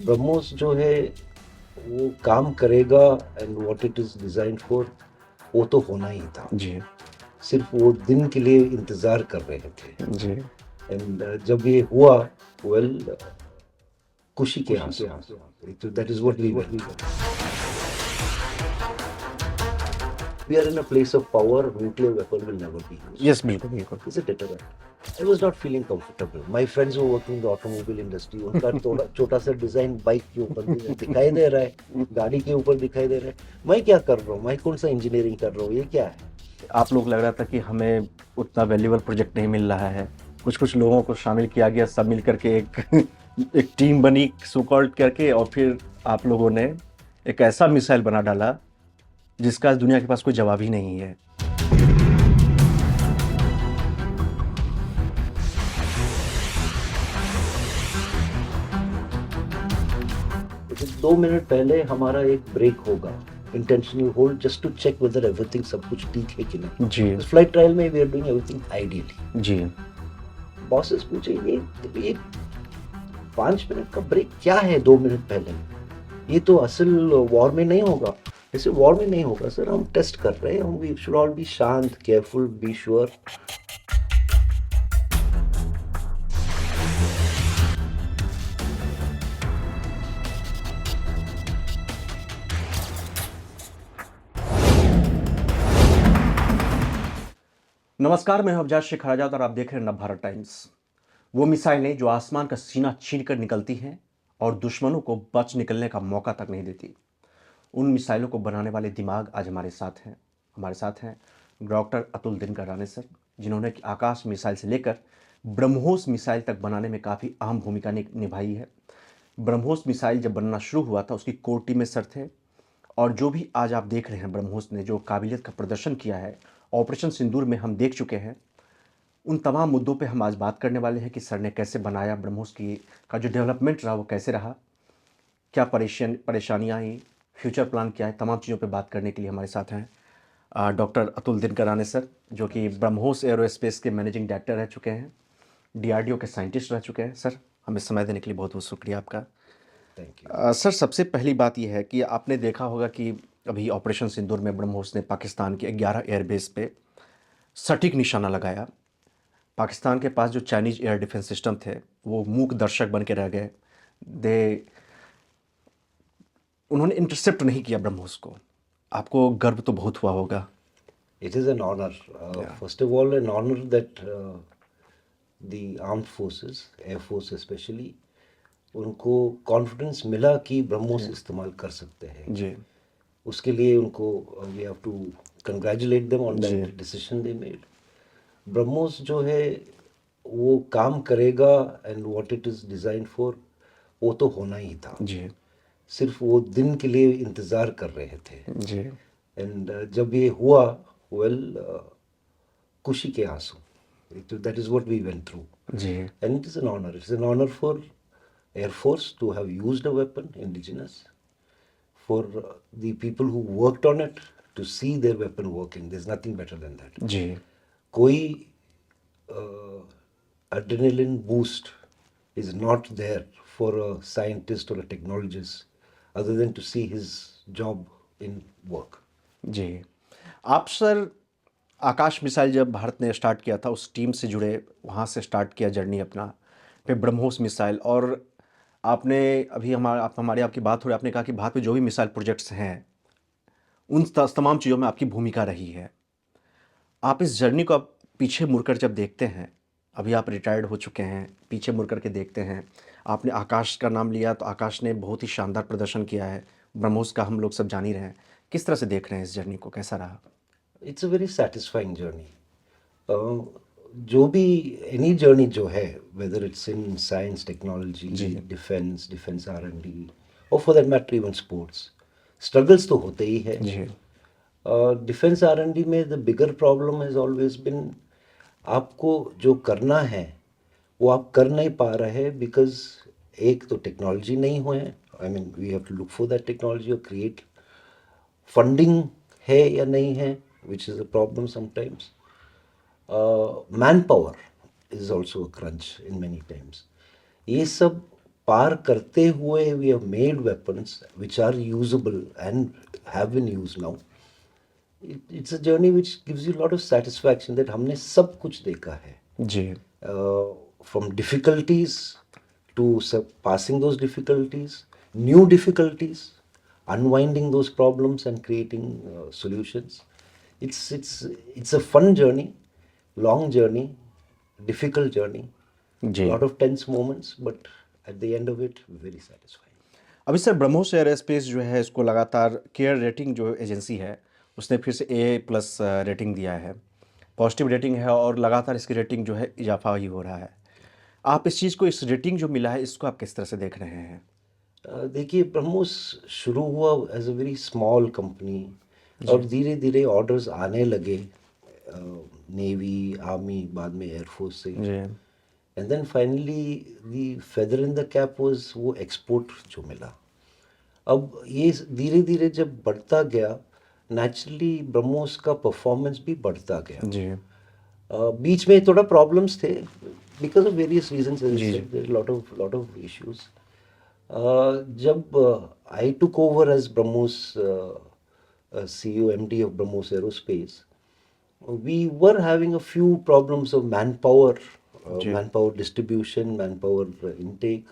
ब्रह्मोस जो है वो काम करेगा and what it is design for वो तो होना ही था। जी, सिर्फ वो दिन के लिए इंतजार कर रहे थे जी। एंड जब ये हुआ वेल खुशी के आंसू that is what we went through. We are in a place of power. Nuclear weapon will never be used. Yes, बिल्कुल, बिल्कुल। It's a deterrent. I was not feeling comfortable. My friends who were working in the automobile industry, उनका थोड़ा छोटा सा design bike के ऊपर दिखाई दे रहा है, गाड़ी के ऊपर दिखाई दे रहा है। मैं क्या कर रहा हूँ? मैं कौन सा इंजीनियरिंग कर रहा हूँ? ये क्या है? आप लोग लग रहा था कि हमें उतना वैल्यूएबल प्रोजेक्ट नहीं मिल रहा है। कुछ-कुछ लोगों को शामिल किया गया, सब मिल कर के एक एक टीम बनी सो कॉल्ड करके और फिर आप लोगों ने एक ऐसा मिसाइल बना डाला, जिसका आज दुनिया के पास कोई जवाब ही नहीं है। लेकिन 2 मिनट पहले हमारा एक ब्रेक होगा, intentional hold just to check whether everything सब कुछ ठीक है कि नहीं। जी, इस फ्लाइट ट्रायल में we are doing everything ideally. जी, बॉसेस पूछे ये 5 मिनट का ब्रेक क्या है 2 मिनट पहले? ये तो असल वॉर में नहीं होगा। ऐसे वॉर में नहीं होगा सर, हम टेस्ट कर रहे हैं, हम वी शुड ऑल बी शांत, केयरफुल, बी श्योर। नमस्कार, मैं हूं अफजाज शेख आजाद और आप देख रहे हैं नवभारत टाइम्स। वो मिसाइलें जो आसमान का सीना छीन कर निकलती हैं और दुश्मनों को बच निकलने का मौका तक नहीं देती, उन मिसाइलों को बनाने वाले दिमाग आज हमारे साथ हैं डॉक्टर अतुल दिनकराने सर, जिन्होंने कि आकाश मिसाइल से लेकर ब्रह्मोस मिसाइल तक बनाने में काफ़ी अहम भूमिका निभाई है। ब्रह्मोस मिसाइल जब बनना शुरू हुआ था, उसकी कोर टीम में सर थे। और जो भी आज आप देख रहे हैं, ब्रह्मोस ने जो काबिलियत का प्रदर्शन किया है, ऑपरेशन सिंदूर में हम देख चुके हैं। उन तमाम मुद्दों पे हम आज बात करने वाले हैं कि सर ने कैसे बनाया, ब्रह्मोस की का जो डेवलपमेंट रहा वो कैसे रहा, क्या परेशानियाँ आई, फ्यूचर प्लान क्या है, तमाम चीज़ों पे बात करने के लिए हमारे साथ हैं डॉक्टर अतुल दिनकराने सर, जो कि ब्रह्मोस एरोस्पेस के मैनेजिंग डायरेक्टर रह चुके हैं, डीआरडीओ के साइंटिस्ट रह चुके हैं। सर, हमें समय देने के लिए बहुत बहुत शुक्रिया आपका। Thank you. सर, सबसे पहली बात यह है कि आपने देखा होगा कि अभी ऑपरेशन सिंदूर में ब्रह्मोस ने पाकिस्तान के 11 एयरबेस पे सटीक निशाना लगाया। पाकिस्तान के पास जो चाइनीज़ एयर डिफेंस सिस्टम थे, वो मूक दर्शक बन के रह गए। दे उन्होंने इंटरसेप्ट नहीं किया ब्रह्मोस को। आपको गर्व तो बहुत हुआ होगा। It is an honor. या First of all, an honor that the armed forces, Air Force especially, उनको कॉन्फिडेंस मिला कि ब्रह्मोस जी, इस्तेमाल कर सकते हैं। जी, उसके लिए उनको we have to congratulate them on जी, that decision they made. BrahMos जो है वो काम करेगा and what it is design for वो तो होना ही था। जी, सिर्फ वो दिन के लिए इंतज़ार कर रहे थे जी, एंड जब ये हुआ वेल खुशी के आंसू that is what we went through जी, and it is an honour. It's an honour for Air Force to have used a weapon indigenous, for the people who worked on it to see their weapon working. There's nothing better than that. जी। कोई adrenaline boost is not there for a scientist or a technologist other than to see his job in work. जी। आप sir Akash missile जब भारत ने start किया था, उस team से जुड़े, वहाँ से स्टार्ट किया जर्नी अपना, फिर ब्रह्मोस मिसाइल। और आपने अभी हमारी आपकी बात हो रही, आपने कहा कि भारत में जो भी मिसाइल प्रोजेक्ट्स हैं, उन तमाम चीज़ों में आपकी भूमिका रही है। आप इस जर्नी को आप पीछे मुड़कर जब देखते हैं, अभी आप रिटायर्ड हो चुके हैं, पीछे मुड़ कर के देखते हैं, आपने आकाश का नाम लिया तो आकाश ने बहुत ही शानदार प्रदर्शन किया है, ब्रह्मोस का हम लोग सब जान ही रहे हैं। किस तरह से देख रहे हैं इस जर्नी को, कैसा रहा? It's a very satisfying journey. जो भी एनी जर्नी जो है whether it's in science technology जी, डिफेंस R&D और for that matter even sports struggles तो होते ही है। जी, डिफेंस R&D में the bigger problem has always been आपको जो करना है वो आप कर नहीं पा रहे बिकॉज एक तो टेक्नोलॉजी नहीं हुए। I mean we have to look for that technology और क्रिएट फंडिंग है या नहीं है which is a problem sometimes. Man power is also a crunch in many times. ये सब पार करते हुए we have made weapons which are usable and have been used now. It's a journey which gives you a lot of satisfaction that हमने सब कुछ देखा है. जी. From difficulties to passing those difficulties, new difficulties, unwinding those problems and creating solutions. It's a fun journey, long journey, difficult journey, जी. lot of tense moments, but at the end of it, very satisfying. अभी sir BrahMos aerospace जो है इसको लगातार care rating जो agency है उसने फिर से A+ रेटिंग दिया है, पॉजिटिव रेटिंग है और लगातार इसकी रेटिंग जो है इजाफा ही हो रहा है. आप इस चीज़ को, इस रेटिंग जो मिला है इसको आप किस तरह से देख रहे हैं? देखिए ब्रह्मोस शुरू हुआ as a very small company और धीरे धीरे ऑर्डर्स आने लगे नेवी, आर्मी, बाद में एयरफोर्स से. जी. And then finally the feather in the cap was वो एक्सपोर्ट जो मिला. अब ये धीरे धीरे जब बढ़ता गया, नेचुरली ब्रह्मोस का परफॉर्मेंस भी बढ़ता गया. जी. बीच में थोड़ा प्रॉब्लम्स थे बिकॉज ऑफ वेरियस रीजंस, जी. Lot of issues. जब I took over as BrahMos CEO MD of BrahMos Aerospace, we were having a few problems of manpower, जी. manpower distribution, manpower intake.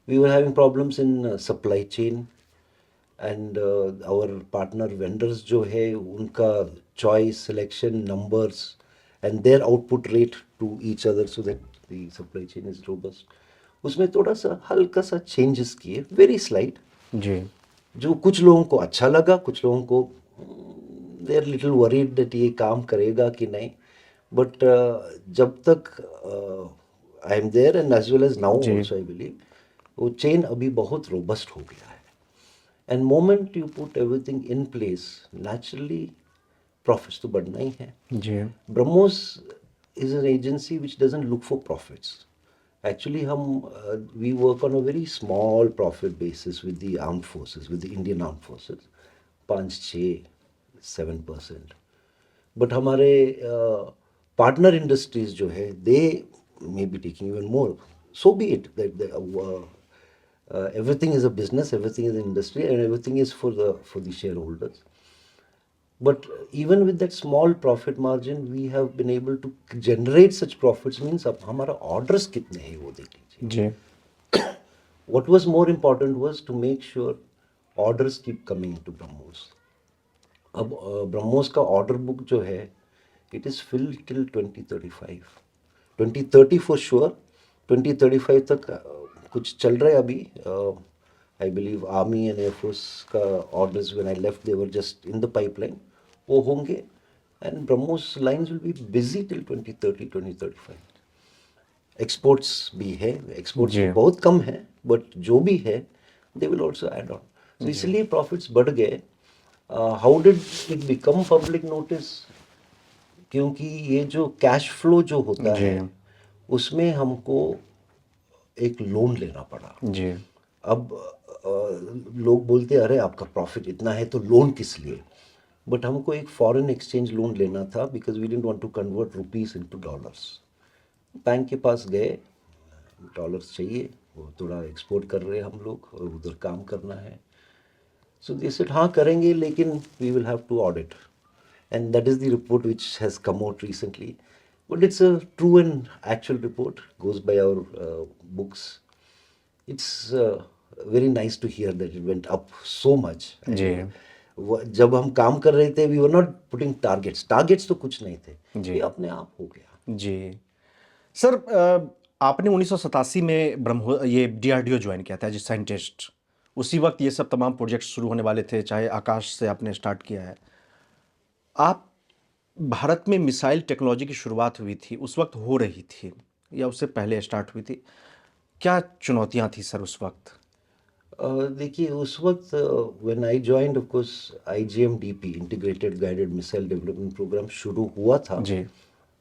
We were having problems in supply chain, and our partner vendors जो है उनका choice, selection, numbers, and their output rate to each other so that the supply chain is robust. उसमें थोड़ा सा हल्का सा changes किए, very slight, जी. जो कुछ लोगों को अच्छा लगा, कुछ लोगों को they are little worried that ये काम करेगा कि नहीं. बट जब तक I am there and as well as now जी. ऑल्सो आई बिलीव वो चेन अभी बहुत रोबस्ट हो गया है. And moment you put everything in place, naturally profits तो बढ़ना ही है. जी. BrahMos is an agency which doesn't look for profits. Actually, we work on a very small profit basis with the armed forces, with the Indian armed forces, 5-6-7%. But हमारे partner industries जो है, they may be taking even more. So be it. Everything is a business, everything is an industry, and everything is for the shareholders. But even with that small profit margin, we have been able to generate such profits. Means अब हमारा orders कितने हैं वो देख लीजिए. जी. What was more important was to make sure orders keep coming to BrahMos. अब BrahMos का order book जो है, it is filled till 2035. 2030 for sure. 2035 तक कुछ चल रहा है अभी. I believe Army and Air Force का orders when I left they were just in the pipeline. वो होंगे and BrahMos lines will be busy till 2030-2035. Exports भी है, एक्सपोर्ट्स तो बहुत कम है बट जो भी है they will also add on. तो इसलिए प्रॉफिट्स बढ़ गए. How did it become public notice? क्योंकि ये जो कैश फ्लो जो होता है उसमें हमको एक लोन लेना पड़ा. जी. अब लोग बोलते अरे आपका प्रॉफिट इतना है तो लोन किस लिए. बट हमको एक फॉरेन एक्सचेंज लोन लेना था because we didn't want to convert rupees into dollars. Bank के पास गए, डॉलर्स चाहिए, वो थोड़ा एक्सपोर्ट कर रहे हैं हम लोग और उधर काम करना है. सो दे सेड हाँ करेंगे लेकिन we will have to audit. And that is the report which has come out recently. But it's a true and actual report, goes by our books. It's very nice to hear that it went up so much. जब हम काम कर रहे थे we were not putting targets तो कुछ नहीं थे, ये अपने आप हो गया. जी. सर आपने 1987 में ये DRDO ज्वाइन किया था एज साइंटिस्ट. उसी वक्त ये सब तमाम प्रोजेक्ट शुरू होने वाले थे, चाहे आकाश से आपने स्टार्ट किया है. आप भारत में मिसाइल टेक्नोलॉजी की शुरुआत हुई थी, उस वक्त हो रही थी या उससे पहले स्टार्ट हुई थी? क्या चुनौतियां थी सर उस वक्त? देखिए उस वक्त when I joined of course IGM-DP integrated guided missile development programme शुरू हुआ था. जी.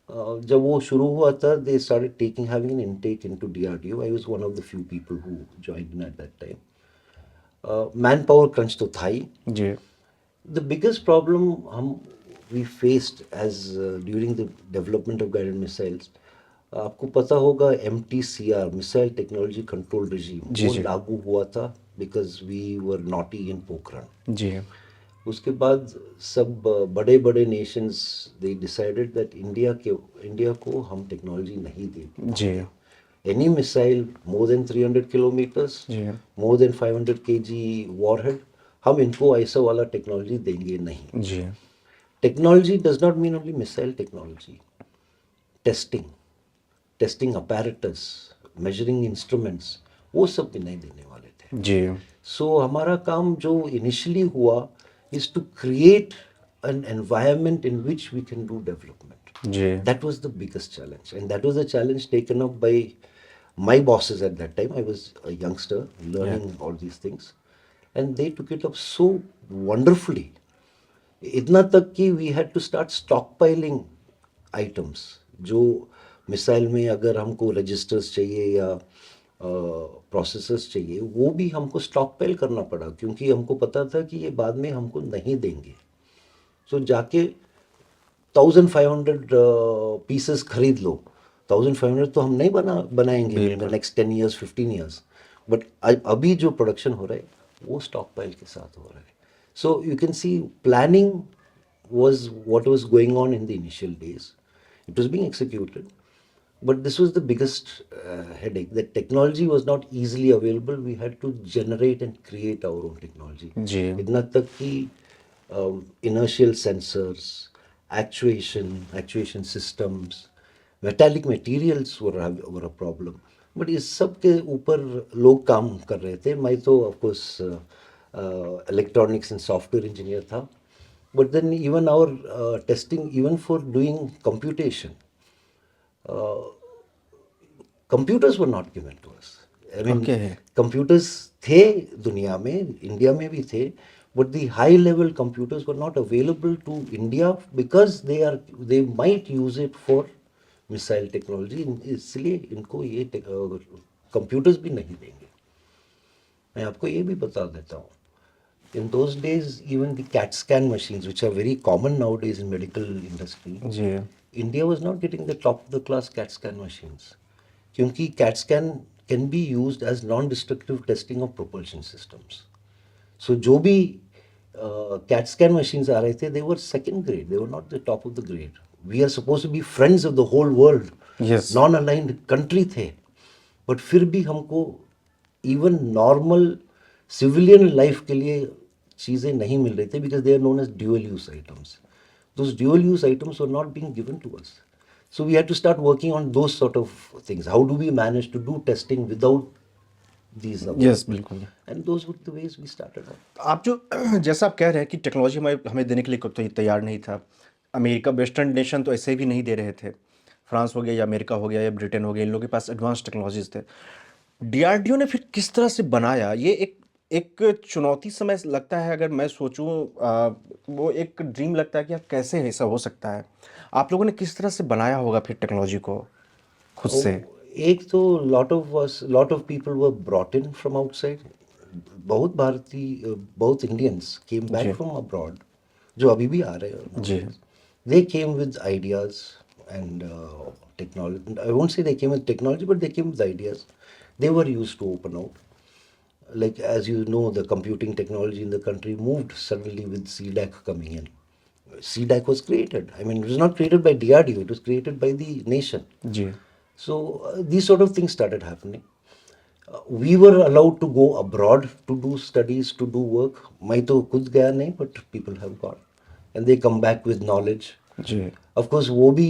जब वो शुरू हुआ था they started having an intake into DRDO. I was one of the few people who joined in at that time. Manpower crunch तो था ही. जी. The biggest problem we faced as during the development of guided missiles आपको पता होगा MTCR, missile technology control regime, जी वो जी लागू हुआ था because we were naughty in Pokhran. जी उसके बाद सब बड़े बड़े nations they decided that India को हम टेक्नोलॉजी नहीं दे जी देंगे। Any missile more than 300 kilometres, जी मोर देन 500 kg वॉरहेड, हम इनको ऐसा वाला टेक्नोलॉजी देंगे नहीं। जी technology does not mean only missile technology, testing, testing apparatus, measuring instruments, वो सब भी नहीं देने वाले थे। जी सो हमारा काम जो इनिशियली हुआ is to create an environment in which we can do development. जी That was the biggest challenge, and that was the challenge taken up by my bosses at that time. I was a youngster learning all these things, and they took it up so wonderfully. इतना तक कि we had to start stockpiling items. जो missile में अगर हमको registers चाहिए या processors चाहिए, वो भी हमको स्टॉक पाइल करना पड़ा, क्योंकि हमको पता था कि ये बाद में हमको नहीं देंगे। सो जाके 1500 पीसेस खरीद लो। 1500 तो हम नहीं बनाएंगे in the next 10 years 15 years, but अभी जो प्रोडक्शन हो रहा है वो स्टॉक पाइल के साथ हो रहा है। So you can see planning was what was going on in the initial days. It was being executed, but this was the biggest headache. That technology was not easily available. We had to generate and create our own technology. जी इतना तक कि inertial sensors, actuation systems, metallic materials were a problem. But इस सब के ऊपर लोग काम कर रहे थे। मैं तो of course electronics and software engineer था, but then even our testing, even for doing computation, computers were not given to us. I mean, okay computers थे दुनिया में, इंडिया में भी थे, but the high level computers were not available to India because they might use it for missile technology, इसलिए इनको ये computers भी नहीं देंगे। मैं आपको ये भी बता देता हूँ, in those days even the CAT scan machines, which are very common nowadays in medical industry, ji India was not getting the top of the class CAT scan machines, क्योंकि CAT scan can be used as non-destructive testing of propulsion systems. So जो भी CAT scan machines आ रहे थे, they were second grade, they were not the top of the grade. We are supposed to be friends of the whole world, Yes. non-aligned country थे, but फिर भी हमको even normal civilian life के लिए चीज़ें नहीं मिल रही थी, because they are known as dual use items. Those dual use items were not being given to us, so we had to start working on those sort of things. How do we manage to do testing without these yes बिल्कुल। and those were the ways we started on. आप जो जैसा आप कह रहे हैं कि technology हमें हमें देने के लिए तो तैयार नहीं था। अमेरिका वेस्टर्न नेशन तो ऐसे भी नहीं दे रहे थे। फ्रांस हो गया या अमेरिका हो गया या ब्रिटेन हो गया, इन लोगों के पास एडवांस टेक्नोलॉजीज थे। डीआरडीओ ने फिर किस तरह से बनाया ये? एक एक चुनौती समय लगता है, अगर मैं सोचूं वो एक ड्रीम लगता है कि यार कैसे ऐसा हो सकता है। आप लोगों ने किस तरह से बनाया होगा फिर टेक्नोलॉजी को खुद से? एक तो lot of people were brought in from outside. बहुत भारतीय, बहुत इंडियंस केम जी बैक फ्रॉम अब्रॉड, जो अभी भी आ रहे हैं। जी They came with ideas and technology. I won't say they came with technology, but they came with ideas. They were used to open out. Like, as you know, the computing technology in the country moved suddenly with CDAC coming in. CDAC was created. I mean, it was not created by DRDO, it was created by the nation. Ji So, these sort of things started happening. We were allowed to go abroad to do studies, to do work. मैं तो खुद गया नहीं, but people have gone. And they come back with knowledge. जी of course वो भी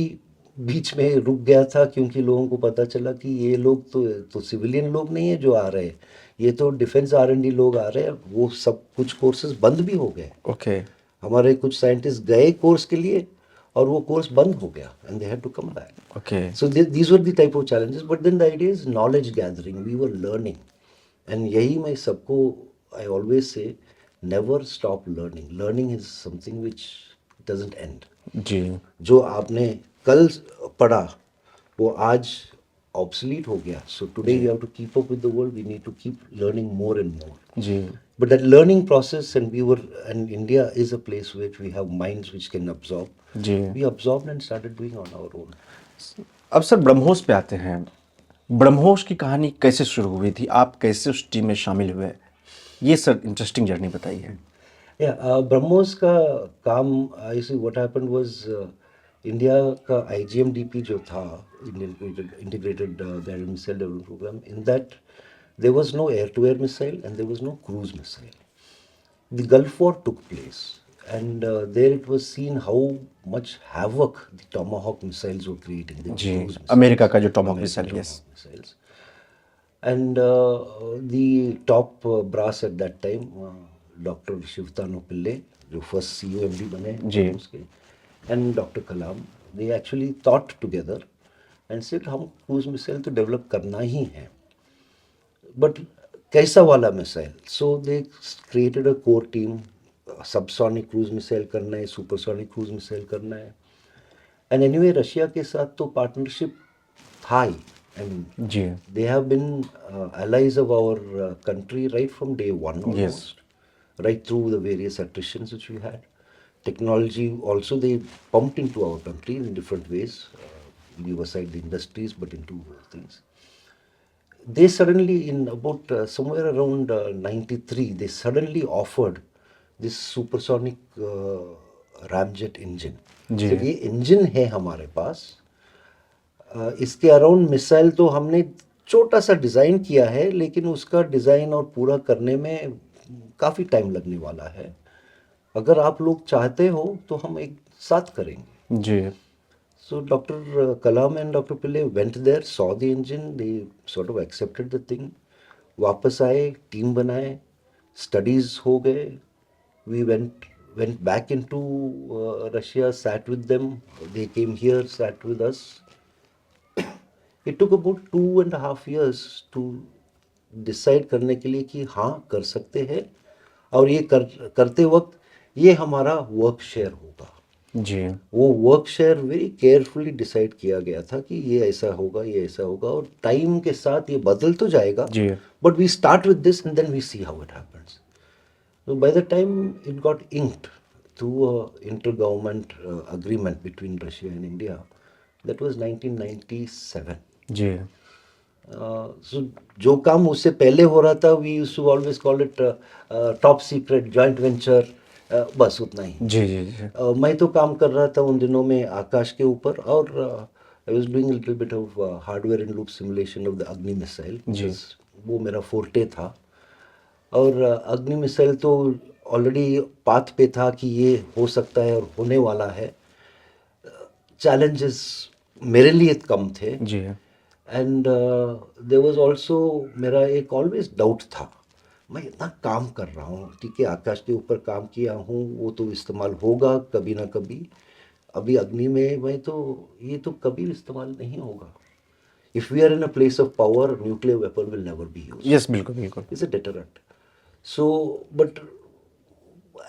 बीच में रुक गया था, क्योंकि लोगों को पता चला कि ये लोग तो सिविलियन लोग नहीं है जो आ रहे हैं, ये तो डिफेंस R&D लोग आ रहे हैं। वो सब कुछ कोर्सेज बंद भी हो गए। ओके हमारे कुछ साइंटिस्ट गए कोर्स के लिए और वो कोर्स बंद हो गया, and they had to come back. Okay so these were the type of challenges, but then the idea is knowledge gathering, we were learning. And यही मैं सबको, I always say, never stop learning. Learning is something which doesn't end. जी जो आपने कल पढ़ा वो आज ऑब्सलीट हो गया। So today you have to keep up with the world, we need to keep learning more and more. जी but that learning process, and India is a place which we have minds which can absorb. जी we absorbed and started doing on our own. अब sir BrahMos पे आते हैं। ब्रह्मोस की कहानी कैसे शुरू हुई थी, आप कैसे उस टीम में शामिल हुए, ये सर इंटरेस्टिंग जर्नी बताइए। या ब्रह्मोस का काम, I see what happened was, India का आईजीएमडीपी जो था, Indian integrated guided missile development programme, in that there was no air to air missile and there was no cruise missile. The Gulf War took place, and there it was seen how much havoc the Tomahawk missiles were creating. They were जी, cruise America missiles, का जो Tomahawk American missile, yes. Tomahawk missiles. And the top brass at that time, Dr. Shivtanu Pillai, जो first CEO MD बने जी। उसके, and Dr. Kalam, they actually thought together and said हम cruise missile तो develop करना ही है, but कैसा वाला missile. So they created a core team. Subsonic cruise missile करना है, सुपरसोनिक क्रूज मिसाइल करना है. एंड एनीवे रशिया के साथ तो पार्टनरशिप था ही. आई मीन जी, they have been allies of our country right from day one almost, right through the various attritions which we had. Technology also they pumped into our country in different ways, leave aside the industries, but into things. They suddenly, in about somewhere around 93, they suddenly offered this supersonic ramjet engine. जी। So ये engine है हमारे पास, इसके around missile तो हमने छोटा सा design किया है, लेकिन उसका डिज़ाइन और पूरा करने में काफ़ी टाइम लगने वाला है. अगर आप लोग चाहते हो तो हम एक साथ करेंगे. जी, So Dr. Kalam and Dr. Pillai went there, saw the engine, they sort of accepted the thing. वापस आए, टीम बनाए, studies हो गए. We went back into Russia, sat with them. They came here, sat with us. It took about 2.5 years to decide करने के लिए कि हाँ कर सकते हैं, और ये करते वक्त ये हमारा वर्क शेयर होगा. जी, वो work share very carefully decide किया गया था कि ये ऐसा होगा, ये ऐसा होगा, और टाइम के साथ ये बदल तो जाएगा, जी। But we start with this and then we see how it happens. So by the time it got inked through a inter-government agreement between Russia and India, that was 1997. जी, So जो काम उससे पहले हो रहा था, we used to always call it top secret, joint venture, बस उतना ही. जी, जी, जी, मैं तो काम कर रहा था उन दिनों में आकाश के ऊपर, और I was doing little bit of hardware and loop simulation of the अग्नि मिसाइल. जी। वो मेरा फोर्टे था. और अग्नि मिसाइल तो ऑलरेडी पाथ पे था कि ये हो सकता है और होने वाला है. चैलेंजेस मेरे लिए कम थे. जी, एंड देयर वाज आल्सो, मेरा एक ऑलवेज डाउट था. मैं इतना काम कर रहा हूँ, ठीक है, आकाश के ऊपर काम किया हूँ, वो तो इस्तेमाल होगा कभी ना कभी. अभी अग्नि में मैं तो, ये तो कभी इस्तेमाल नहीं होगा. If we are in a place of power, nuclear weapon will never be used. Yes, बिल्कुल, बिल्कुल। It's a deterrent. So, but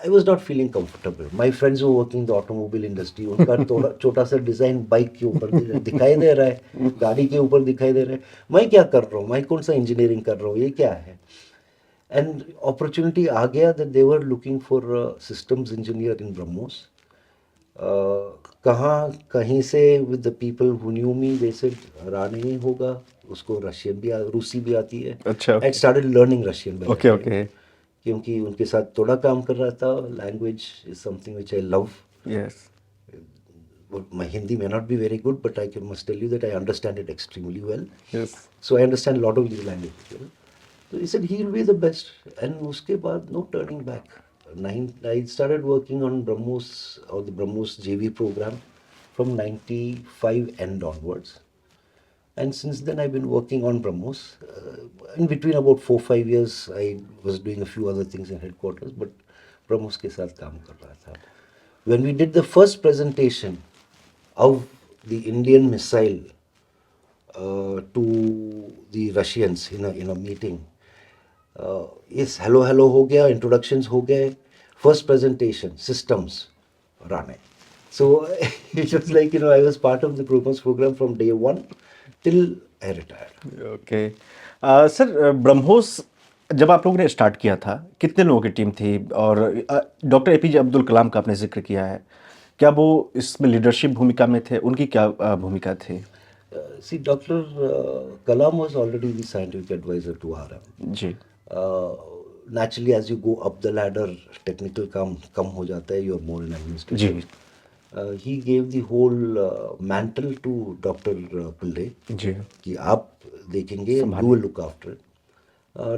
I was not feeling comfortable. My friends who were working in the automobile industry, उनका थोड़ा छोटा सा design bike के ऊपर दिखाई दे रहा है, गाड़ी के ऊपर दिखाई दे रहा है. मैं क्या कर रहा हूँ, मैं कौन सा इंजीनियरिंग कर रहा हूँ, ये क्या है. एंड अपॉर्चुनिटी आ गया that they were looking for systems engineer in BrahMos. कहाँ कहीं से with the people who knew me, they said Rane ही होगा, उसको रशियन भी रूसी भी आती है. अच्छा, I started learning Russian. Okay, okay, क्योंकि उनके साथ थोड़ा काम कर रहा था. Language is something which I love. Yes, My Hindi may not be very good, but I must tell you that I understand it extremely well. Yes, So I understand a lot of these languages. So he said he will be the best. And उसके बाद no turning back. I started working on BrahMos, or the BrahMos JV program, from 95 and onwards. And since then I've been working on BrahMos. In between about 4-5 years I was doing a few other things in headquarters, but BrahMos के साथ काम कर रहा था. When we did the first presentation of the Indian missile to the Russians in a meeting, yes, hello हो गया, introductions हो गए, first presentation, systems, Rane. So it was like, I was part of the BrahMos program from day one till I retired. Okay. Sir, BrahMos जब आप लोगों ने start किया था, कितने लोगों की टीम थी? और डॉक्टर एपीजे अब्दुल कलाम का आपने जिक्र किया है, क्या वो इसमें लीडरशिप भूमिका में थे? उनकी क्या भूमिका थी? See, Dr. Kalam was already the scientific advisor to RM. Ji Naturally, as you go up the ladder, technical कम हो जाता है, you're more in administration. Ji He gave the whole mantle to Dr. Pillai जी कि आप देखेंगे, you संभालिए will look after it.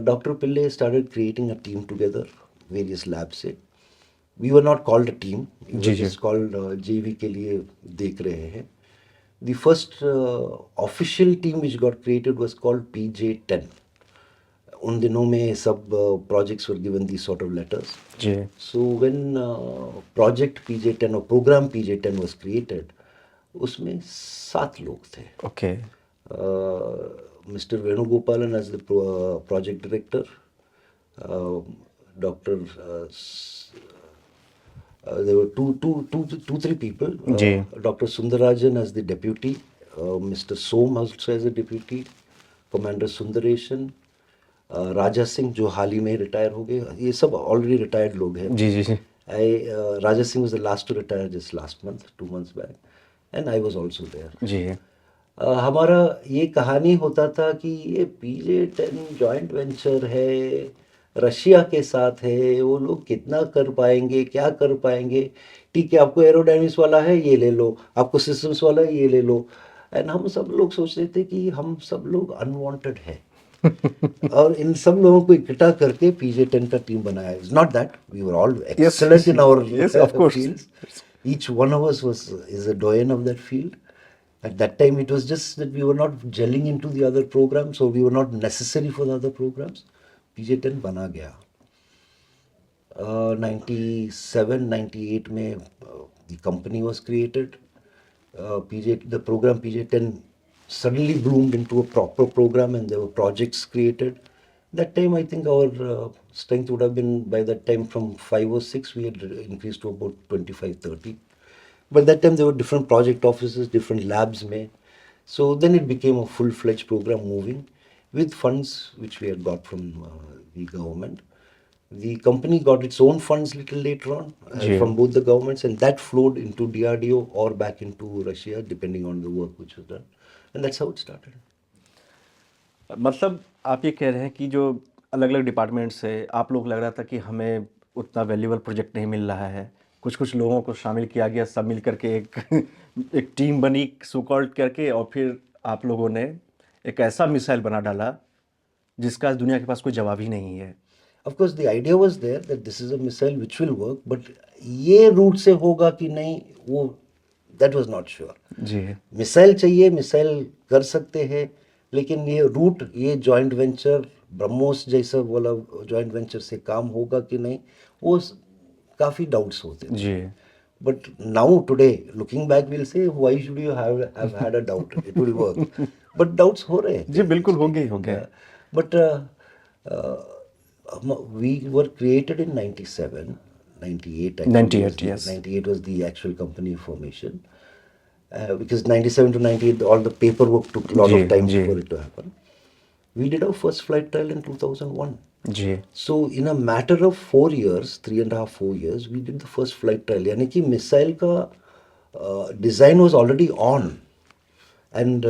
Dr. Pillai started creating a team together, various labs से. We were not called a team. We were ji ji just called JV के लिए देख रहे हैं. The first official team which got created was called PJ10. उन दिनों में सब projects were given these sort of letters. Ji So when project PJ10 or program PJ10 was created, उसमें 7 लोग थे. Okay Mr. Venugopalan as the project director, Dr. There were three people. जी Dr. Sundarajan as the deputy, Mr. Som also as a deputy, Commander Sundareshan, Raja Singh जो हाल ही में retire हो गए. ये सब ऑलरेडी रिटायर्ड लोग हैं. जी जी जी Raja Singh was the last to retire just last month, 2 months back, and I was also there. जी हमारा ये कहानी होता था कि ये PJ10 जॉइंट वेंचर है, रशिया के साथ है, वो लोग कितना कर पाएंगे, क्या कर पाएंगे. ठीक है, आपको एरोडायनेमिक्स वाला है ये ले लो, आपको सिस्टम्स वाला है ये ले लो. एंड हम सब लोग सोचते थे कि हम सब लोग अनवांटेड है और इन सब लोगों को इकट्ठा करके PJ10 का टीम बनाया. It's not that we were all excellent in our yes, of course. fields. Each one of us is a doyen of that field. At that time, it was just that we were not gelling into the other programs, so we were not necessary for the other programs. PJ10 बना गया. 97, 98 में the company was created. The program PJ10 suddenly bloomed into a proper program, and there were projects created. That time, I think our strength would have been, by that time, from 5 or 6, we had increased to about 25, 30. But that time there were different project offices, different labs made. So then it became a full-fledged program moving with funds which we had got from the government. The company got its own funds little later on ji from both the governments, and that flowed into DRDO or back into Russia, depending on the work which was done. And that's how it started. मतलब आप ये कह रहे हैं कि जो अलग अलग डिपार्टमेंट से आप लोग लग रहा था कि हमें उतना वैल्यूबल प्रोजेक्ट नहीं मिल रहा है, कुछ कुछ लोगों को शामिल किया गया, सब मिल करके एक एक टीम बनी सो कॉल्ड करके, और फिर आप लोगों ने एक ऐसा मिसाइल बना डाला जिसका दुनिया के पास कोई जवाब ही नहीं है. Of course, the idea was there that this is a missile which will work, but ये रूट से होगा कि नहीं, वो that was not sure. जी मिसाइल चाहिए, मिसाइल कर सकते हैं, लेकिन ये रूट, ये जॉइंट वेंचर ब्रह्मोस जैसा वाला जॉइंट वेंचर से काम होगा कि नहीं, वो काफ़ी डाउट्स होते थे. जी But now today, looking back, we'll say, why should you have had a doubt? It will work. But doubts हो रहे जी थे. बिल्कुल होंगे ही होंगे. But we were created in 97, 98 actually. 98, yes. 98 was the actual company formation. Because 97 to 98, all the paperwork took a lot ji, of time ji. for it to happen. We did our first flight trial in 2001. Ji So in a matter of 4 years, 3.5, 4 years, we did the first flight trial. यानी कि missile का design was already on, and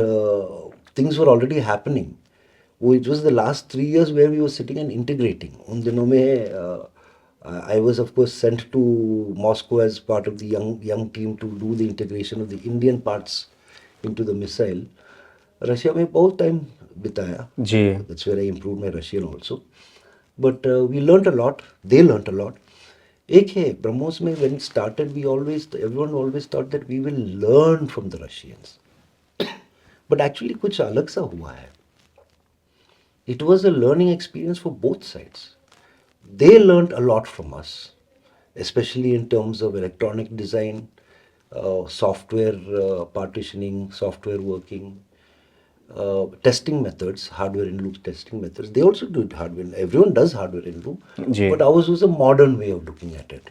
things were already happening. It was the last 3 years where we were sitting and integrating. उन दिनों में I was of course sent to Moscow as part of the young team to do the integration of the Indian parts into the missile. Russia में बहुत time बिताया. जी That's where I improved my Russian also. But we learned a lot. They learned a lot. एक है ब्रह्मोस में, when it started, everyone always thought that we will learn from the Russians. But actually कुछ अलग सा हुआ है. It was a learning experience for both sides. They learned a lot from us, especially in terms of electronic design, software partitioning, software working, testing methods, hardware in loop testing methods. They also do hardware. Everyone does hardware in loop, ji but ours was a modern way of looking at it.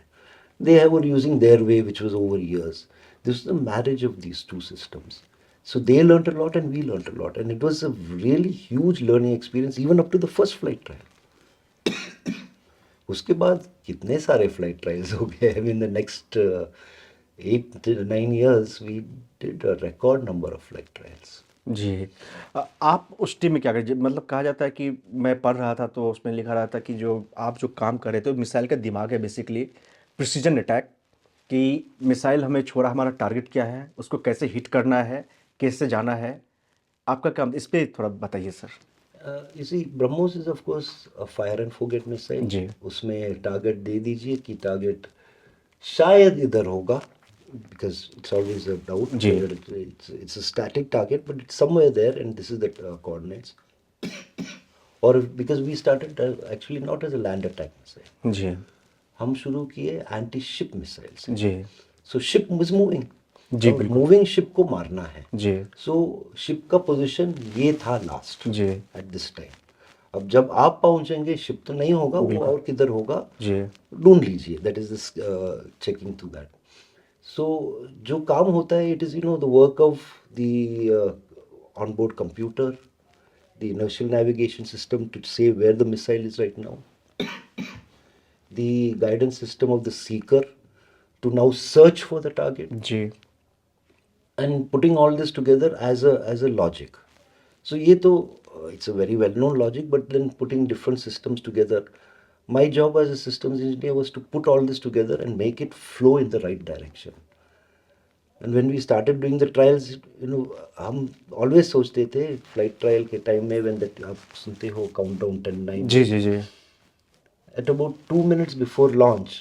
They were using their way, which was over years. This is the marriage of these two systems. So they learned a lot and we learned a lot, and it was a really huge learning experience, even up to the first flight trial. उसके बाद कितने सारे flight trials हो गए. I mean, the next 8 to 9 years, we did a record number of flight trials. जी। आप उस team में क्या करें? मतलब कहा जाता है कि मैं पढ़ रहा था तो उसमें लिखा रहा था कि जो आप जो काम कर रहे थे वो मिसाइल का दिमाग है बेसिकली, प्रिसिजन अटैक, कि मिसाइल हमें छोड़ा, हमारा टारगेट क्या है, उसको कैसे हिट करना है, कैसे जाना है, आपका काम इस पे थोड़ा बताइए sir. You see BrahMos is of course a fire and forget missile. जी, उसमें टारगेट दे दीजिए कि टारगेट शायद इधर होगा, because it's always a doubt ji, whether it's a static target, but it's somewhere there, and this is the coordinates. Or because we started actually not as a land attack missile, जी, हम शुरू किए anti ship missile से। जी, so ship was moving, जी, और बिल्कुल। Moving ship को मारना है। जी, so ship का पोजीशन ये था लास्ट जी, एट दिस टाइम। अब जब आप पहुंचेंगे शिप तो नहीं होगा वो, बिल्कुल। और किधर होगा जी, ढूंढ लीजिए। That is this checking to that. So जो काम होता है, it is the work of the on board computer, the inertial navigation system to say where the missile is right now, the guidance system of the seeker to now search for the target, जी, and putting all this together as a logic. So ये तो it's a very well known logic, but then putting different systems together. My job as a systems engineer was to put all this together and make it flow in the right direction. And when we started doing the trials, हम always सोचते थे flight trial के time में, when that आप सुनते हो countdown 10 9 जी, 8, जी, जी, at about 2 minutes before launch,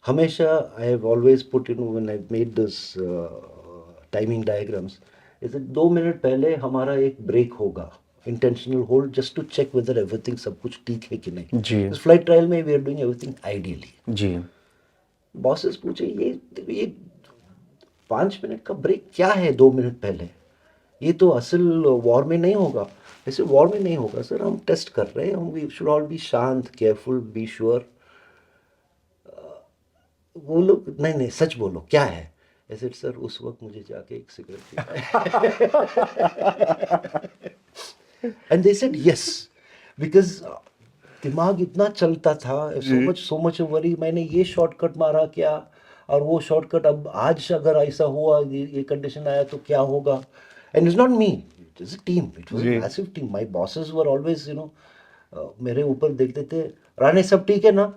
हमेशा I have always put, when I've made this timing diagrams, is that 2 minute पहले हमारा एक ब्रेक होगा, intentional hold, just to check whether everything सब कुछ ठीक है कि नहीं। जी, इस फ्लाइट ट्रायल में we are doing everything ideally. जी, बॉसेस पूछे ये 5 मिनट का ब्रेक क्या है 2 मिनट पहले, ये तो असल वॉर में नहीं होगा। ऐसे वॉर में नहीं होगा सर, हम टेस्ट कर रहे हैं, हम वी शुड ऑल बी शांत, केयरफुल, बी श्योर। वो लोग नहीं नहीं सच बोलो क्या है। ऐसे सर उस वक्त मुझे जाके एक cigarette and they said yes, because दिमाग इतना चलता था, जी, सो मच वरी, मैंने ये शॉर्टकट मारा क्या, और वो शॉर्टकट अब आज अगर ऐसा हुआ, ये कंडीशन आया तो क्या होगा। And it's not me, it is a team, it was a जी, massive team. My bosses were always मेरे ऊपर देखते थे, राणे सब ठीक है ना,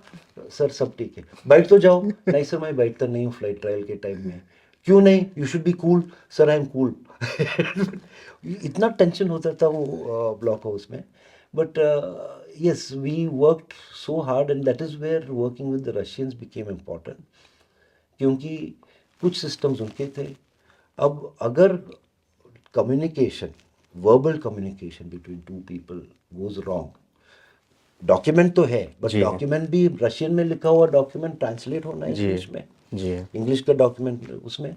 सर सब ठीक है, बैठ तो जाओ। नहीं सर मैं बैठता नहीं हूँ फ्लाइट ट्रायल के टाइम में। क्यों नहीं, you should be cool. Sir I am cool. इतना टेंशन होता था वो ब्लॉक हाउस में। But yes, we worked so hard, and that is where working with the Russians became important, क्योंकि कुछ सिस्टम्स उनके थे। अब अगर communication, verbal communication between two people goes wrong, document तो है बट जी, डॉक्यूमेंट भी रशियन में लिखा हुआ डॉक्यूमेंट ट्रांसलेट होना है जी, इंग्लिश में, जी, इंग्लिश का डॉक्यूमेंट उसमें।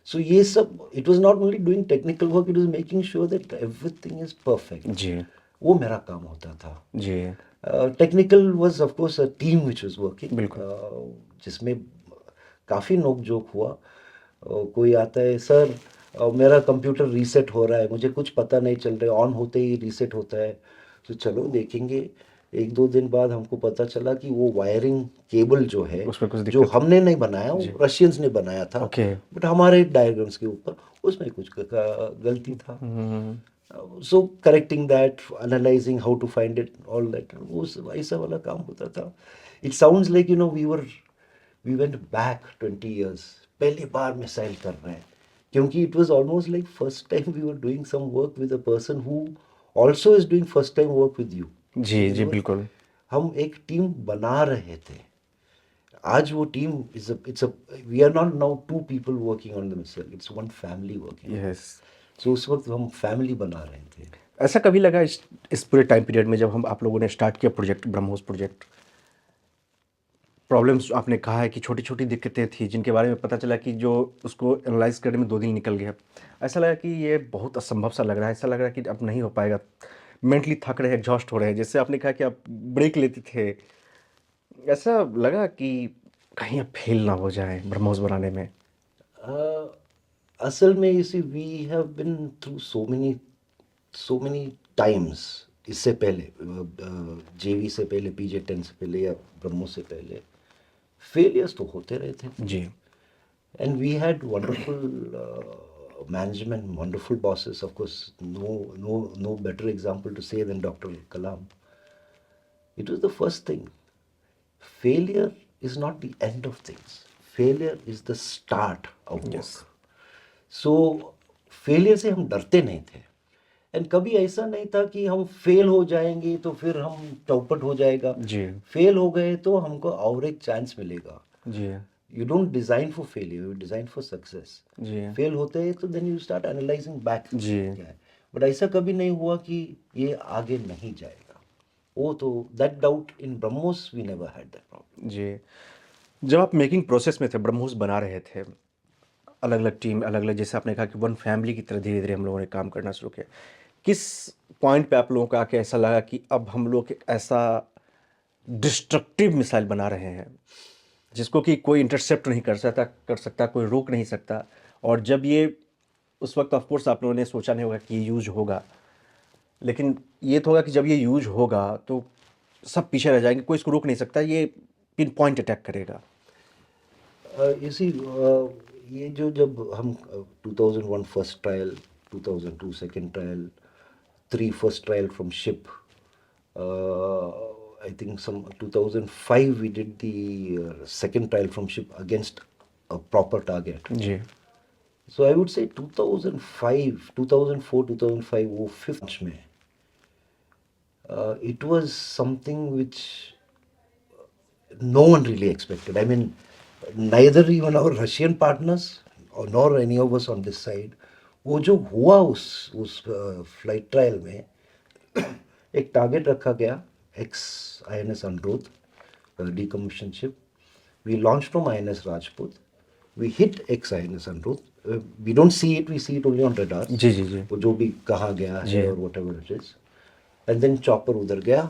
सो ये सब, it was not only doing technical work, it was making sure that everything is perfect. जी, वो मेरा काम होता था। जी, technical was of course a team which was working, बिल्कुल। जिसमें काफ़ी नोक झोंक हुआ। कोई आता है सर, मेरा कंप्यूटर रीसेट हो रहा है, मुझे कुछ पता नहीं चल रहा है, ऑन होते ही रीसेट होता है। तो चलो देखेंगे। एक दो दिन बाद हमको पता चला कि वो वायरिंग केबल जो है, उसमें कुछ जो दिक्कत है। हमने नहीं बनाया, जी, वो रशियंस ने बनाया था। ओके। बट हमारे डायग्राम्स के ऊपर उसमें कुछ गलती था। हुँ, so correcting that, analysing how to find it, all that, वो ऐसा वाला काम होता था। It sounds like we went back 20 years, पहली बार मिसाइल कर रहे हैं, क्योंकि it was almost like first time we were doing some work with a person who also is doing first time work with you. So जी, जी, बिल्कुल। हम एक टीम बना रहे थे। आज वो team it's a we are not now two people working on the missile, it's one family working on yes. It. So उस वक्त हम फैमिली बना रहे थे। ऐसा कभी लगा इस पूरे टाइम पीरियड में जब हम आप लोगों ने स्टार्ट किया प्रोजेक्ट ब्रह्मोस प्रोजेक्ट, प्रॉब्लम्स आपने कहा है कि छोटी-छोटी दिक्कतें थी जिनके बारे में पता चला कि जो उसको एनालाइज़ करने में 2 दिन निकल गया। ऐसा लगा कि ये बहुत असंभव सा लग रहा है, ऐसा लग रहा है कि अब नहीं हो पाएगा। मेंटली थक रहे हैं, एग्ज़ॉस्ट हो रहे हैं। जैसे आपने कहा कि आप ब्रेक लेते थे, ऐसा लगा कि कहीं अब फेल ना हो जाएँ ब्रह्मोस बनाने में? Uh, असल में you see we have been through so many times. इससे पहले जेवी से पहले, PJ-10 से पहले, या ब्रह्मोस से पहले, फेलियर्स तो होते रहते थे। जी, and we had wonderful management, wonderful bosses, of course, no better example to say than Dr. Kalam. It was the first thing. Failure is not the end of things. Failure is the start of work. Yes. So failure से हम डरते नहीं थे and कभी ऐसा नहीं था कि हम फेल हो जाएंगे तो फिर हम चौपट हो जाएगा जी फेल हो गए तो हमको और एक चांस मिलेगा जी you don't design for failure you design for success जी फेल होते हैं तो then you start analysing back जी बट ऐसा कभी नहीं हुआ कि ये आगे नहीं जाएगा वो तो that doubt in BrahMos we never had that problem जी। जब आप मेकिंग प्रोसेस में थे, ब्रह्मोस बना रहे थे, अलग अलग टीम, अलग अलग, जैसे आपने कहा कि वन फैमिली की तरह धीरे धीरे हम लोगों ने काम करना शुरू किया, किस पॉइंट पे आप लोगों को आके ऐसा लगा कि अब हम लोग एक ऐसा डिस्ट्रक्टिव मिसाइल बना रहे हैं जिसको कि कोई इंटरसेप्ट नहीं कर सकता, कोई रोक नहीं सकता? और जब ये, उस वक्त ऑफ कोर्स आप लोगों ने सोचा नहीं होगा कि ये यूज होगा, लेकिन ये तो होगा कि जब ये यूज होगा तो सब पीछे रह जाएंगे, कोई इसको रोक नहीं सकता, ये पिन पॉइंट अटैक करेगा। इसी ये जो जब हम 2001 first trial 2002 second trial 3 first trial from ship I think some 2005 we did the second trial from ship against a proper target. जी So I would say 2005, 2004, 2005 वो fifth launch में it was something which no one really expected. I mean, neither even our Russian partners or nor any of us on this side. वो जो हुआ उस flight trial में एक target रखा गया एक्स INS अनुरोध decommissioned ship. We launched from INS Rajput. We hit ex INS अनुरोध. We don't see it. We see it only on radar. जी जी जी वो जो भी कहाँ गया जी। है और whatever it is. And then chopper उधर गया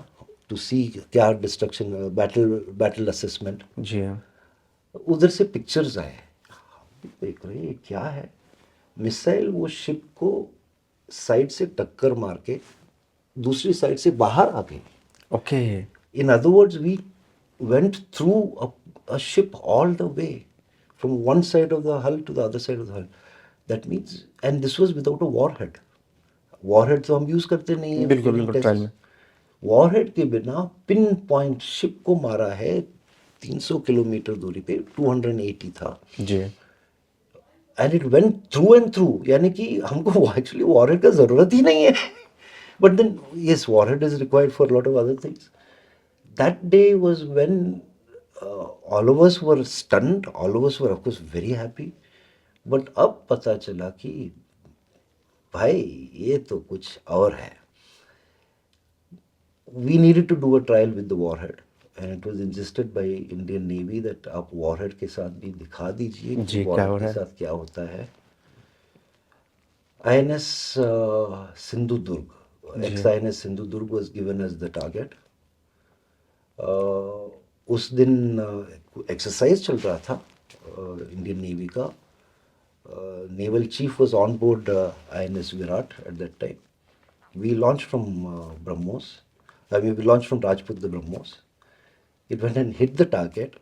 to see क्या destruction battle assessment. जी हाँ उधर से पिक्चर्स आए हम देख रहे हैं ये क्या है मिसाइल वो शिप को साइड से टक्कर मार के दूसरी साइड से बाहर आ गई okay in other words we went through a ship all the way from one side of the hull to the other side of the hull that means and this was without a warhead तो हम use करते नहीं है बिल्कुल बिल्कुल trial में warhead के बिना पिन पॉइंट शिप को मारा है 300 किलोमीटर दूरी पे 280 था जी and it went through and through यानी कि हमको एक्चुअली वॉरहेड का ज़रूरत ही नहीं है but then yes warhead is required for lot of other things that day was when all of us were stunned all of us were of course very happy but अब पता चला कि भाई ये तो कुछ और है we needed to do a trial with the warhead and it was insisted by Indian Navy that आप warhead के साथ भी दिखा दीजिए जी, कि क्या हो warhead रहा के है? साथ क्या होता है INS Sindhudurg ex INS Sindhudurg was given as the target उस दिन एक्सरसाइज चल रहा था इंडियन नेवी का naval chief was on board INS Virat at that time we launched from BrahMos I mean, we launched from Rajput the BrahMos. It went and hit the target.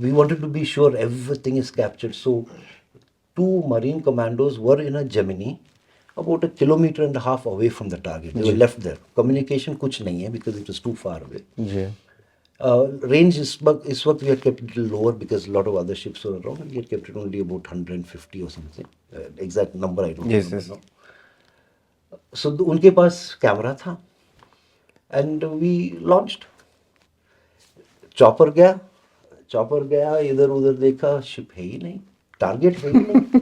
We wanted to be sure everything is captured. So, 2 Marine commandos were in a Gemini about 1.5 kilometers away from the target. They were left there. Communication kuch nahi hai because it was too far away. जी Range is वक्त we had kept it a little lower because a lot of other ships were around and we had kept it only about 150 or something. Exact number I don't Yes, remember yes. now. So, उनके पास camera था. And we launched. Chopper गया इधर उधर देखा ship है ही नहीं target है ही नहीं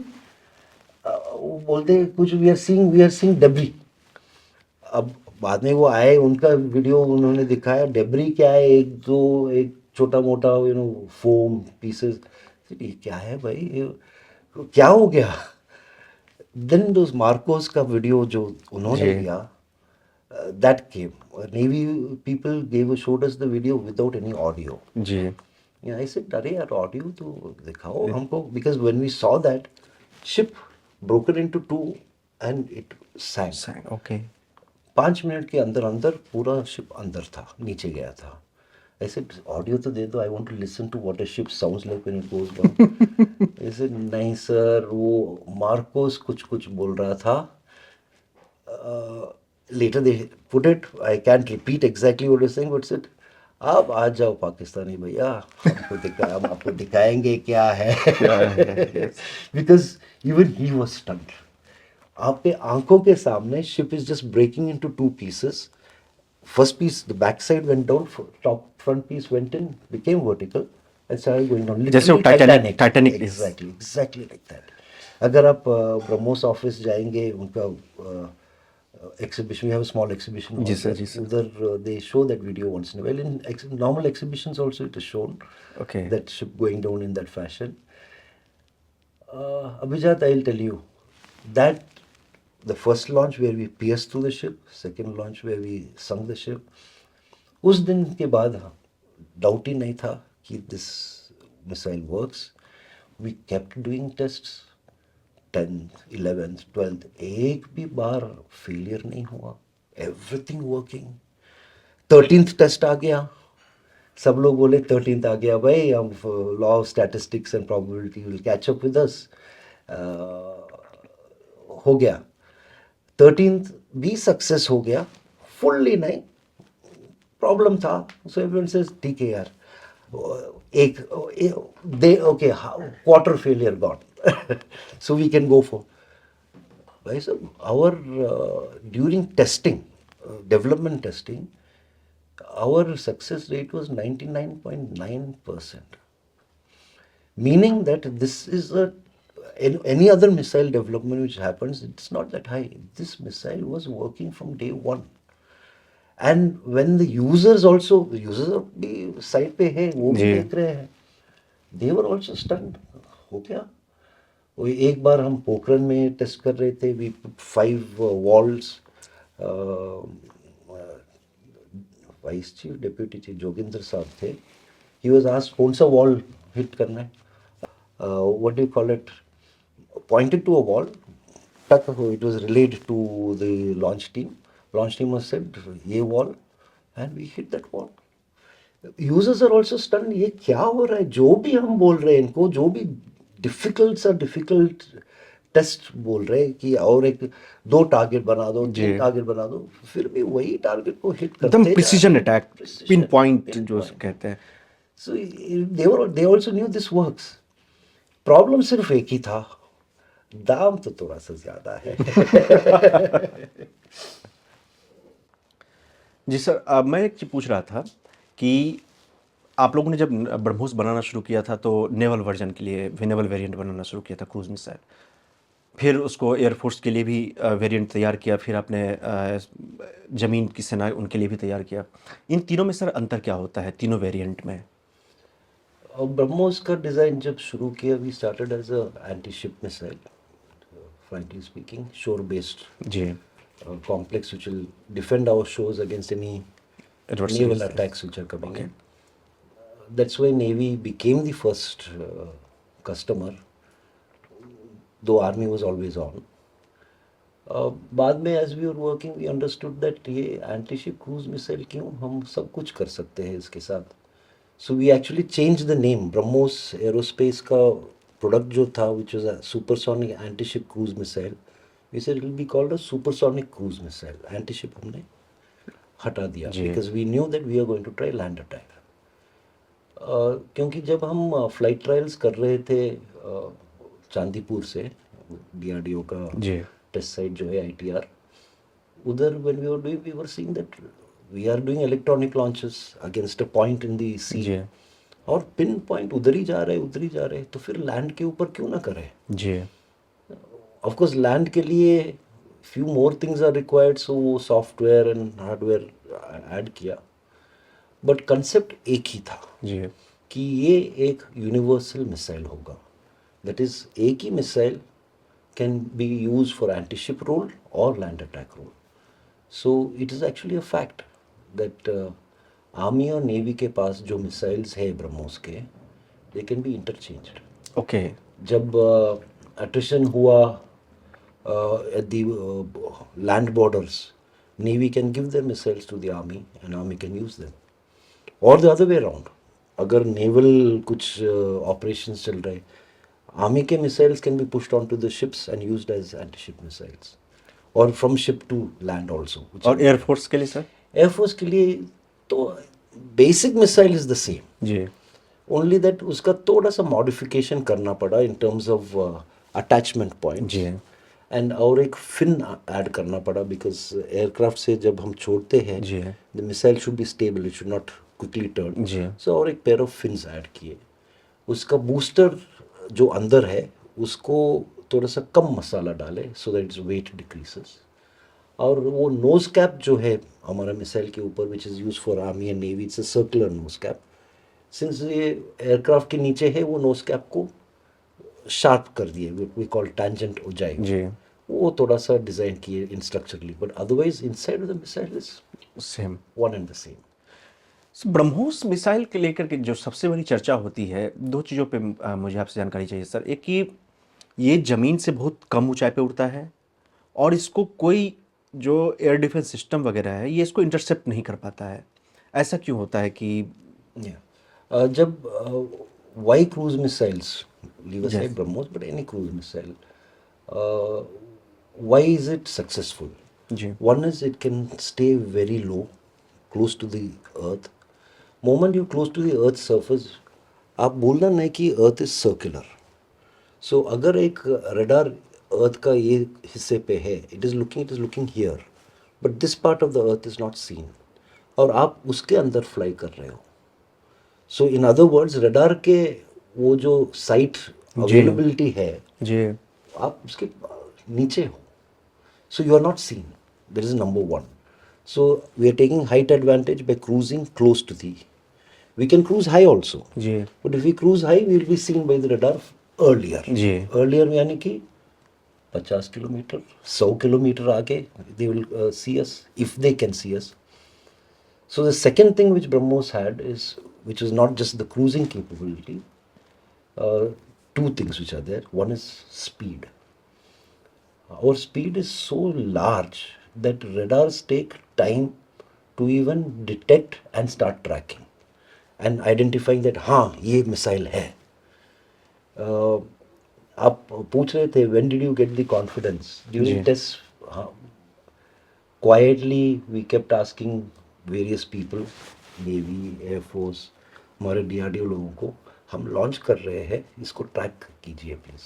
वो बोलते कुछ वी आर सीइंग डेब्री अब बाद में वो आए उनका वीडियो उन्होंने दिखाया डेब्री क्या है एक छोटा मोटा फोम पीसेस ये क्या है भाई ये क्या हो गया देन दोस मार्कोस का वीडियो जो उन्होंने जी। दिया that came. Navy people showed us the video without any audio. Ji Yeah, I said, अरे यार audio तो दिखाओ हमको because when we saw that ship broken into two and it sank. Okay 5 minute के अंदर अंदर पूरा शिप अंदर था नीचे गया था I said ऑडियो तो दे दो I want to listen to what a ship sounds like when it goes down. जैसे नहीं सर, वो मार्कोस कुछ कुछ बोल रहा था. Later they put it, I can't repeat exactly what you're saying, but said, आप आ जाओ पाकिस्तानी भैया, हम आपको दिखाएंगे क्या है. Yes. Because even he was stunned. आपके आंखों के सामने ship is just breaking into two pieces. First piece, the back side went down, top front piece went in, became vertical and started going down. जैसे वो Literally Titanic exactly like that. अगर आप BrahMos office जाएंगे, उनका exhibition, we have a small exhibition hall जी sir, there. जी sir. Udhar they show that video once in a while. In normal exhibitions also it is shown, Okay. that ship going down in that fashion. Abhijat, I'll tell you that the first launch where we pierced through the ship, second launch where we sunk the ship, उस दिन के बाद doubt ही नहीं था कि this missile works. We kept doing tests. 10th 11th 12th एक भी बार failure नहीं हुआ. Everything working. 13th टेस्ट आ गया. सब लोग बोले 13th आ गया भाई, हम law of statistics and probability will catch up with us. हो गया. 13th भी सक्सेस हो गया, फुल्ली नहीं, प्रॉब्लम था. सो एवरीवन सेज ठीक है यार, एक दे okay, quarter failure got. So we can go for. Right, so our during testing, development testing, our success rate was 99.9%. Meaning that this is any other missile development which happens, it's not that high. This missile was working from day one. And when the users also, the users भी site पे है, वो भी जी. देख रहे हैं, they were also stunned. हो गया. वो एक बार हम पोखरन में टेस्ट कर रहे थे. We 5 walls. Vice chief deputy chief Joginder साहब थे. ही वाज आस्क्ड कौन सा वॉल हिट करना है, what do you call it, pointed to a wall. टक, it was related to the launch team. Launch team was said ये wall, and we hit that wall. Users are also stun. ये क्या हो रहा है, जो भी हम बोल रहे हैं इनको, जो भी डिफिकल्ट टेस्ट बोल रहे हैं कि और एक 2 टारगेट बना दो, 3 टारगेट बना दो, फिर भी वही टारगेट को हिट करते एकदम प्रिसीजन अटैक, पिन पॉइंट जो pinpoint. कहते हैं. So they also knew this works. Problem सिर्फ एक ही था, दाम तो थोड़ा सा ज्यादा है. जी सर, मैं एक चीज़ पूछ रहा था कि आप लोगों ने जब ब्रह्मोस बनाना शुरू किया था तो नेवल वर्जन के लिए नेवल वेरिएंट बनाना शुरू किया था क्रूज मिसाइल. फिर उसको एयरफोर्स के लिए भी वेरिएंट तैयार किया. फिर आपने ज़मीन की सेना उनके लिए भी तैयार किया. इन तीनों में सर अंतर क्या होता है तीनों वेरिएंट में? और ब्रह्मोस का डिज़ाइन जब शुरू किया, we started as a anti ship missile, frankly speaking, shore based जी. complex which will defend our shores against any Adversaries. naval attacks which are coming in. That's why Navy became the first customer, though Army was always on. बाद में as we were working, we understood that ये anti ship cruise missile क्यों, हम सब कुछ कर सकते हैं इसके साथ. So we actually changed the name. BrahMos Aerospace का product जो था, which was a supersonic anti-ship cruise missile, we said it will be called a supersonic cruise missile. Anti-ship हमने हटा दिया because we knew that we are going to try land attack. क्योंकि जब हम flight trials कर रहे थे चांदीपुर से, DRDO का टेस्ट साइट जो है ITR, उधर when we were doing, we were seeing that we are doing electronic launches against a point in the sea. जी. और पिन पॉइंट उधर ही जा रहे हैं, तो फिर लैंड के ऊपर क्यों ना करें. जी. ऑफ कोर्स लैंड के लिए few more things are required, so वो सॉफ्टवेयर एंड हार्डवेयर ऐड किया. बट कंसेप्ट एक ही था जी. कि ये एक यूनिवर्सल मिसाइल होगा. दैट इज एक ही missile can be use for anti ship role और land attack role. So it is actually a fact that army और नेवी के पास जो मिसाइल्स है ब्रह्मोस के, they can be interchanged. Okay. जब अट्रिशन हुआ at the land borders, Navy can give their missiles to the Army and Army can use them. Or the other way around. अगर naval कुछ operations चल रहे, army के missiles can be pushed onto the ships and used as anti-ship missiles, or from ship to land also. और air force के लिए sir? Air force के लिए तो basic missile is the same, जी ओनली दैट उसका थोड़ा सा मॉडिफिकेशन करना पड़ा in terms of attachment point जी एंड और एक फिन ऐड करना पड़ा बिकॉज एयरक्राफ्ट से जब हम छोड़ते हैं जी the missile should be stable, it should not quickly turn. जी सो और एक पेयर ऑफ फिन्स ऐड किए. उसका बूस्टर जो अंदर है उसको थोड़ा सा कम मसाला डाले सो दैट इट्स वेट डिक्रीसेस. और वो नोज कैप जो है हमारा मिसाइल के ऊपर which is use for army and navy, it's a circular nose cap. Since ये एयरक्राफ्ट के नीचे है वो नोज कैप को शार्प कर दिए, वी कॉल टैंजेंट उजाई. जी वो थोड़ा सा डिज़ाइन किए in structurally, but otherwise inside of the missile is same. One and the same. BrahMos missile के लेकर के जो सबसे बड़ी चर्चा होती है, दो चीज़ों पे मुझे आपसे जानकारी चाहिए सर. एक कि ये ज़मीन से बहुत कम ऊंचाई पे उड़ता है और इसको कोई जो एयर डिफेंस सिस्टम वगैरह है ये इसको इंटरसेप्ट नहीं कर पाता है. ऐसा क्यों होता है कि जब why cruise missiles, leave Yes. Aside BrahMos but any cruise missile, why is it successful? जी One is it can stay very low, close to the earth. Moment you close to the earth's surface, आप बोलना नहीं कि earth is circular. So अगर एक radar earth का ये हिस्से पे है, it is looking here, but this part of the earth is not seen. और आप उसके अंदर फ्लाई कर रहे हो. So in other words, radar के वो जो साइट अवेलेबिलिटी है जी आप उसके नीचे हो. So you are not seen. That is number one. So we are taking height advantage by cruising close to the. We can cruise high also. Ji But if we cruise high, we will be seen by the radar earlier. Ji Earlier यानी कि 50 kilometre 100 kilometre आगे they will see us if they can see us. So the second thing which BrahMos had is, which is not just the cruising capability, two things which are there. One is speed. Our speed is so large that radars take time to even detect and start tracking and identifying that हाँ ये missile है. आप पूछ रहे थे when did you get the confidence during जी. tests? हाँ, quietly we kept asking various people, navy, air force, हमारे डीआरडीओ लोगों को, हम लॉन्च कर रहे हैं इसको ट्रैक कीजिए please.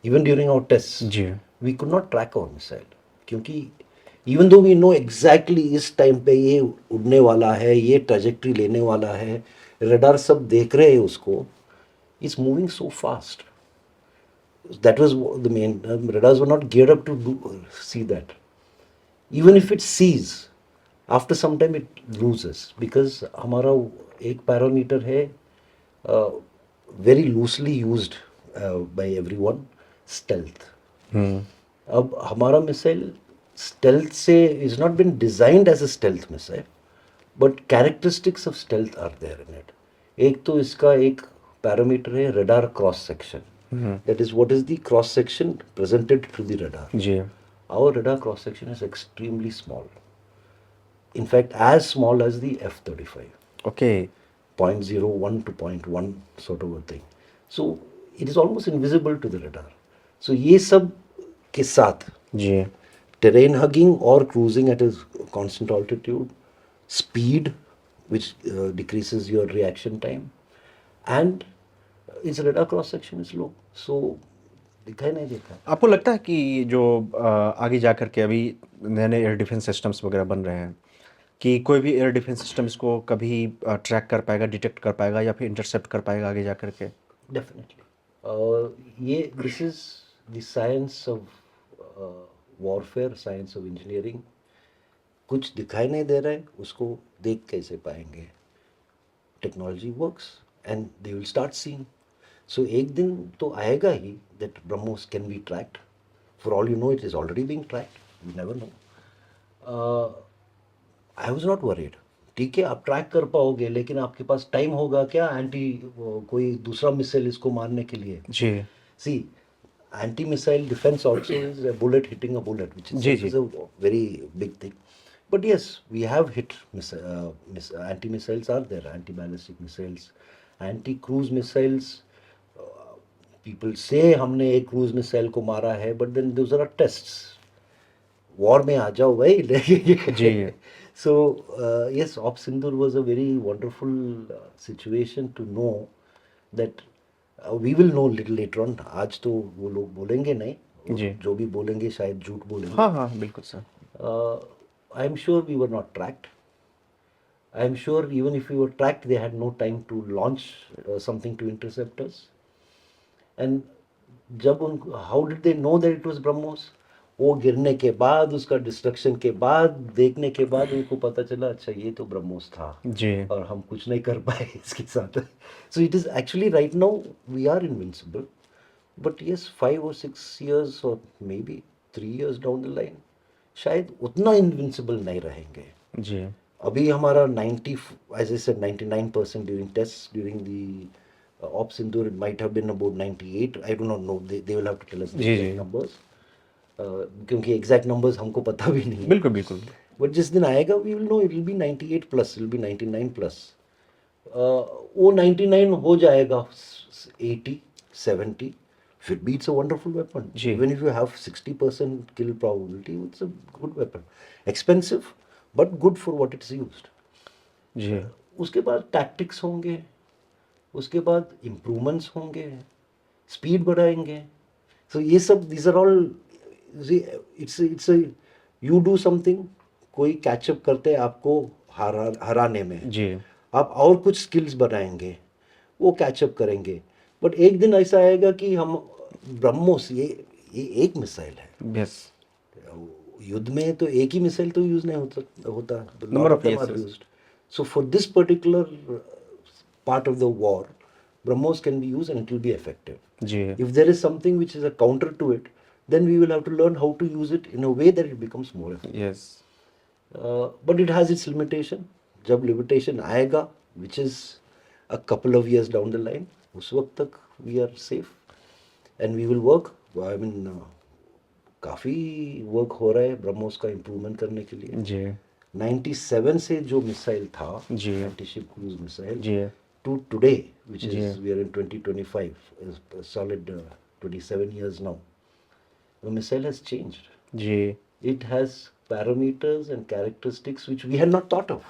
Even during our test जी we could not track our missile, क्योंकि even though we know exactly इस टाइम पे ये उड़ने वाला है, ये ट्रेजेक्ट्री लेने वाला है, रडार सब देख रहे हैं उसको, it's moving so fast. That was the main. Radars were not geared up to see that. Even if it sees, after some time it loses because हमारा एक पैरामीटर है very loosely used by everyone, stealth. अब हमारा missile stealth से is not been designed as a stealth missile, but characteristics of stealth are there in it. एक तो इसका एक पैरामीटर है radar cross section. That is, what is the cross section presented to the radar? जी Our radar cross section is extremely small. In fact, as small as the F-35. Okay 0.01 to 0.1 sort of a thing. So it is almost invisible to the radar. So ये सब के साथ जी terrain hugging or cruising at a constant altitude, speed which decreases your reaction time, and its radar cross section is low. So दिखाई नहीं देता. आपको लगता है कि जो आगे जा कर के अभी नए नए एयर डिफेंस सिस्टम्स वगैरह बन रहे हैं कि कोई भी एयर डिफेंस सिस्टम इसको कभी ट्रैक कर पाएगा, डिटेक्ट कर पाएगा या फिर इंटरसेप्ट कर पाएगा आगे जा कर के? Definitely. ये this is the science of warfare, science of engineering. कुछ दिखाई नहीं दे रहा है उसको देख कैसे पाएंगे. Technology works and they will start seeing. So एक दिन तो आएगा ही that BrahMos can be tracked. For all you know it is already being tracked, you never know. I was not worried. ठीक है आप ट्रैक कर पाओगे लेकिन आपके पास टाइम होगा क्या एंटी कोई दूसरा मिसाइल इसको मारने के लिए? जी see anti missile defence also is a bullet hitting a bullet which जी, जी. Is a very big thing. But yes, we have hit anti-missiles are there, anti-ballistic missiles, anti-cruise missiles. people say हमने एक cruise missile को मारा है, but then those are tests. War में आ जाओ भाई जी so yes op Sindoor was a very wonderful situation to know that we will know little later on. आज तो वो लोग बोलेंगे नहीं, और जी जो भी बोलेंगे शायद झूठ बोलेंगे. हाँ हाँ बिल्कुल sir I am sure we were not tracked. I am sure even if we were tracked, they had no time to launch something to intercept us. And जब उन how did they know that it was BrahMos? वो गिरने के बाद, उसका destruction के बाद, देखने के बाद उनको पता चला अच्छा ये तो ब्रह्मोस था जी और हम कुछ नहीं कर पाए इसके साथ. So it is actually right now we are invincible. But yes 5 or 6 years और may be 3 years down the line शायद उतना इनविंसिबल नहीं रहेंगे. जी अभी हमारा 90 as I said 99% during tests during the Op Sindoor it might have been about 98. I do not know. They will have to tell us the जी exact जी numbers. क्योंकि exact numbers हमको पता भी नहीं है. बिल्कुल बिल्कुल बट जिस दिन आएगा we will know it will be 98 plus, it will be 99 plus. वो 99 हो जाएगा 80 70, फिर भी इट्स अ वंडरफुल वेपन. जी even if you have 60% kill probability it's a good weapon. Expensive but good for what it's used. जी उसके बाद tactics होंगे, उसके बाद इम्प्रूवमेंट्स होंगे, स्पीड बढ़ाएंगे. सो ये सब these are all it's you do something, कोई कैचअप करते हैं आपको हराने में, जी आप और कुछ स्किल्स बनाएंगे, वो कैचअप करेंगे. बट एक दिन ऐसा आएगा कि हम ब्रह्मोस ये एक मिसाइल है. यस युद्ध में तो एक ही मिसाइल तो यूज नहीं होता. Number of them yes, are yes. used. So for this particular part of the war, BrahMos can be used and it will be effective. जी If there is something which is a counter to it, then we will have to learn how to use it in a way that it becomes more effective. Yes But it has its limitation. जब limitation आएगा, which is a couple of years down the line, उस वक्त तक we are safe and we will work. I mean, काफ़ी work हो रहा है ब्रह्मोस का इम्प्रूवमेंट करने के लिए. जी 97 से जो मिसाइल था जी एंटी शिप क्रूज मिसाइल जी to today, which is Yeah. we are in 2025, is a solid 27 years now. The missile has changed. जी It has parameters and characteristics which we had not thought of.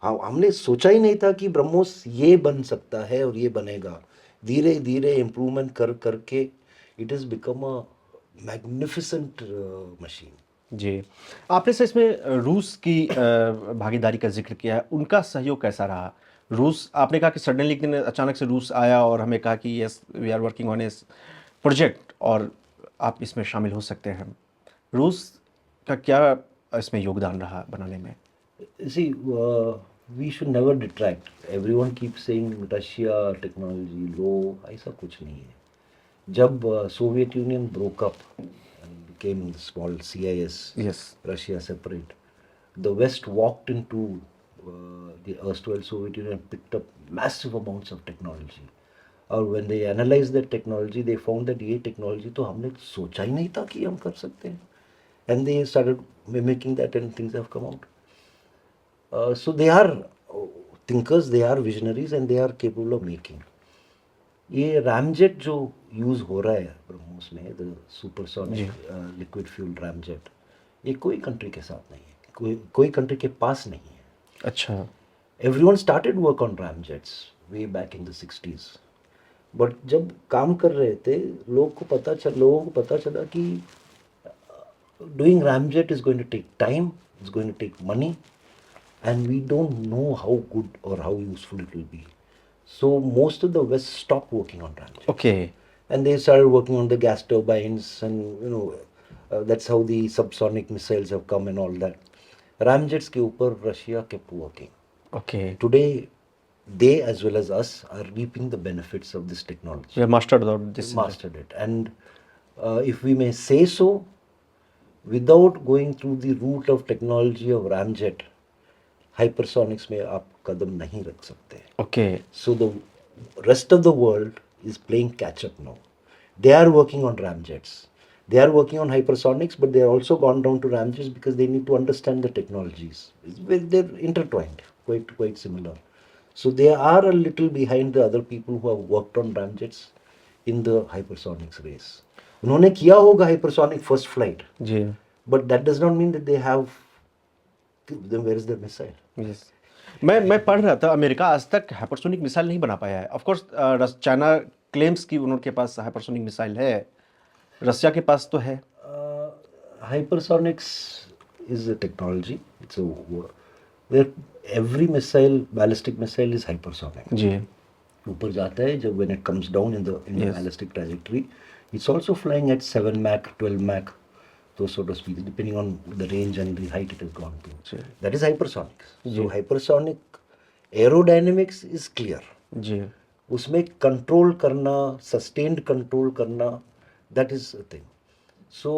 हमने सोचा ही नहीं था कि ब्रह्मोस ये बन सकता है और ये बनेगा. धीरे धीरे इम्प्रूवमेंट कर करके it is become a magnificent machine. जी आपने सर इसमें रूस की भागीदारी का जिक्र किया है, उनका सहयोग कैसा रहा? रूस आपने कहा कि सडनली एक दिन अचानक से रूस आया और हमें कहा कि yes we are working on as project और आप इसमें शामिल हो सकते हैं. रूस का क्या इसमें योगदान रहा बनाने में? See, we should never detract. Everyone keeps saying Russia technology low. ऐसा कुछ नहीं है. जब Soviet union broke up and became small CIS, yes Russia separate, the West walked into the erstwhile Soviet Union and picked up massive amounts of technology. और when they analyzed that technology, they found that ये technology तो हमने सोचा ही नहीं था कि हम कर सकते हैं. And they started mimicking that and things have come out. So they are thinkers, they are visionaries and they are capable of making. ये रैमजेट जो यूज़ हो रहा है ब्रह्मोस में, the supersonic liquid fuel ramjet, ये कोई कंट्री के साथ नहीं है, कोई कंट्री के पास नहीं है. अच्छा everyone started work on ramjets way back in the 60s. But जब काम कर रहे थे लोगों को पता चला कि doing ramjet is going to take time, it's going to take money, and we don't know how good or how useful it will be. So most of the West stopped working on ramjet, okay and they started working on the gas turbines, and that's how the subsonic missiles have come and all that. Ramjets के ऊपर Russia kept working. Okay Today, they as well as us are reaping the benefits of this technology. We have mastered this Mastered it, and if we may say so, without going through the route of technology of ramjet, hypersonics में आप कदम नहीं रख सकते. Okay So the rest of the world is playing catch up now. They are working on ramjets. They are working on hypersonics, but they are also gone down to ramjets because they need to understand the technologies. They're intertwined, quite similar. So they are a little behind the other people who have worked on ramjets. in the hypersonics race. उन्होंने किया होगा hypersonic first flight, जी but that does not mean that they have. Then where is the missile? Yes मैं पढ़ रहा था America आज तक हाइपरसोनिक मिसाइल नहीं बना पाया है ऑफ कोर्स चाइना क्लेम्स कि उनके पास हाइपरसोनिक मिसाइल है रसिया के पास तो है Hypersonics is a technology. It's a where every missile, ballistic missile, is hypersonic. जी ऊपर जाता है जब when it comes down in the Yes. ballistic trajectory, it's also flying at 7 Mach, 12 Mach, those sort of speeds, depending on the range and the height it has gone to. Sure. That is hypersonic. So hypersonic aerodynamics is clear. जी उसमें control करना, sustained control करना, that is a thing. So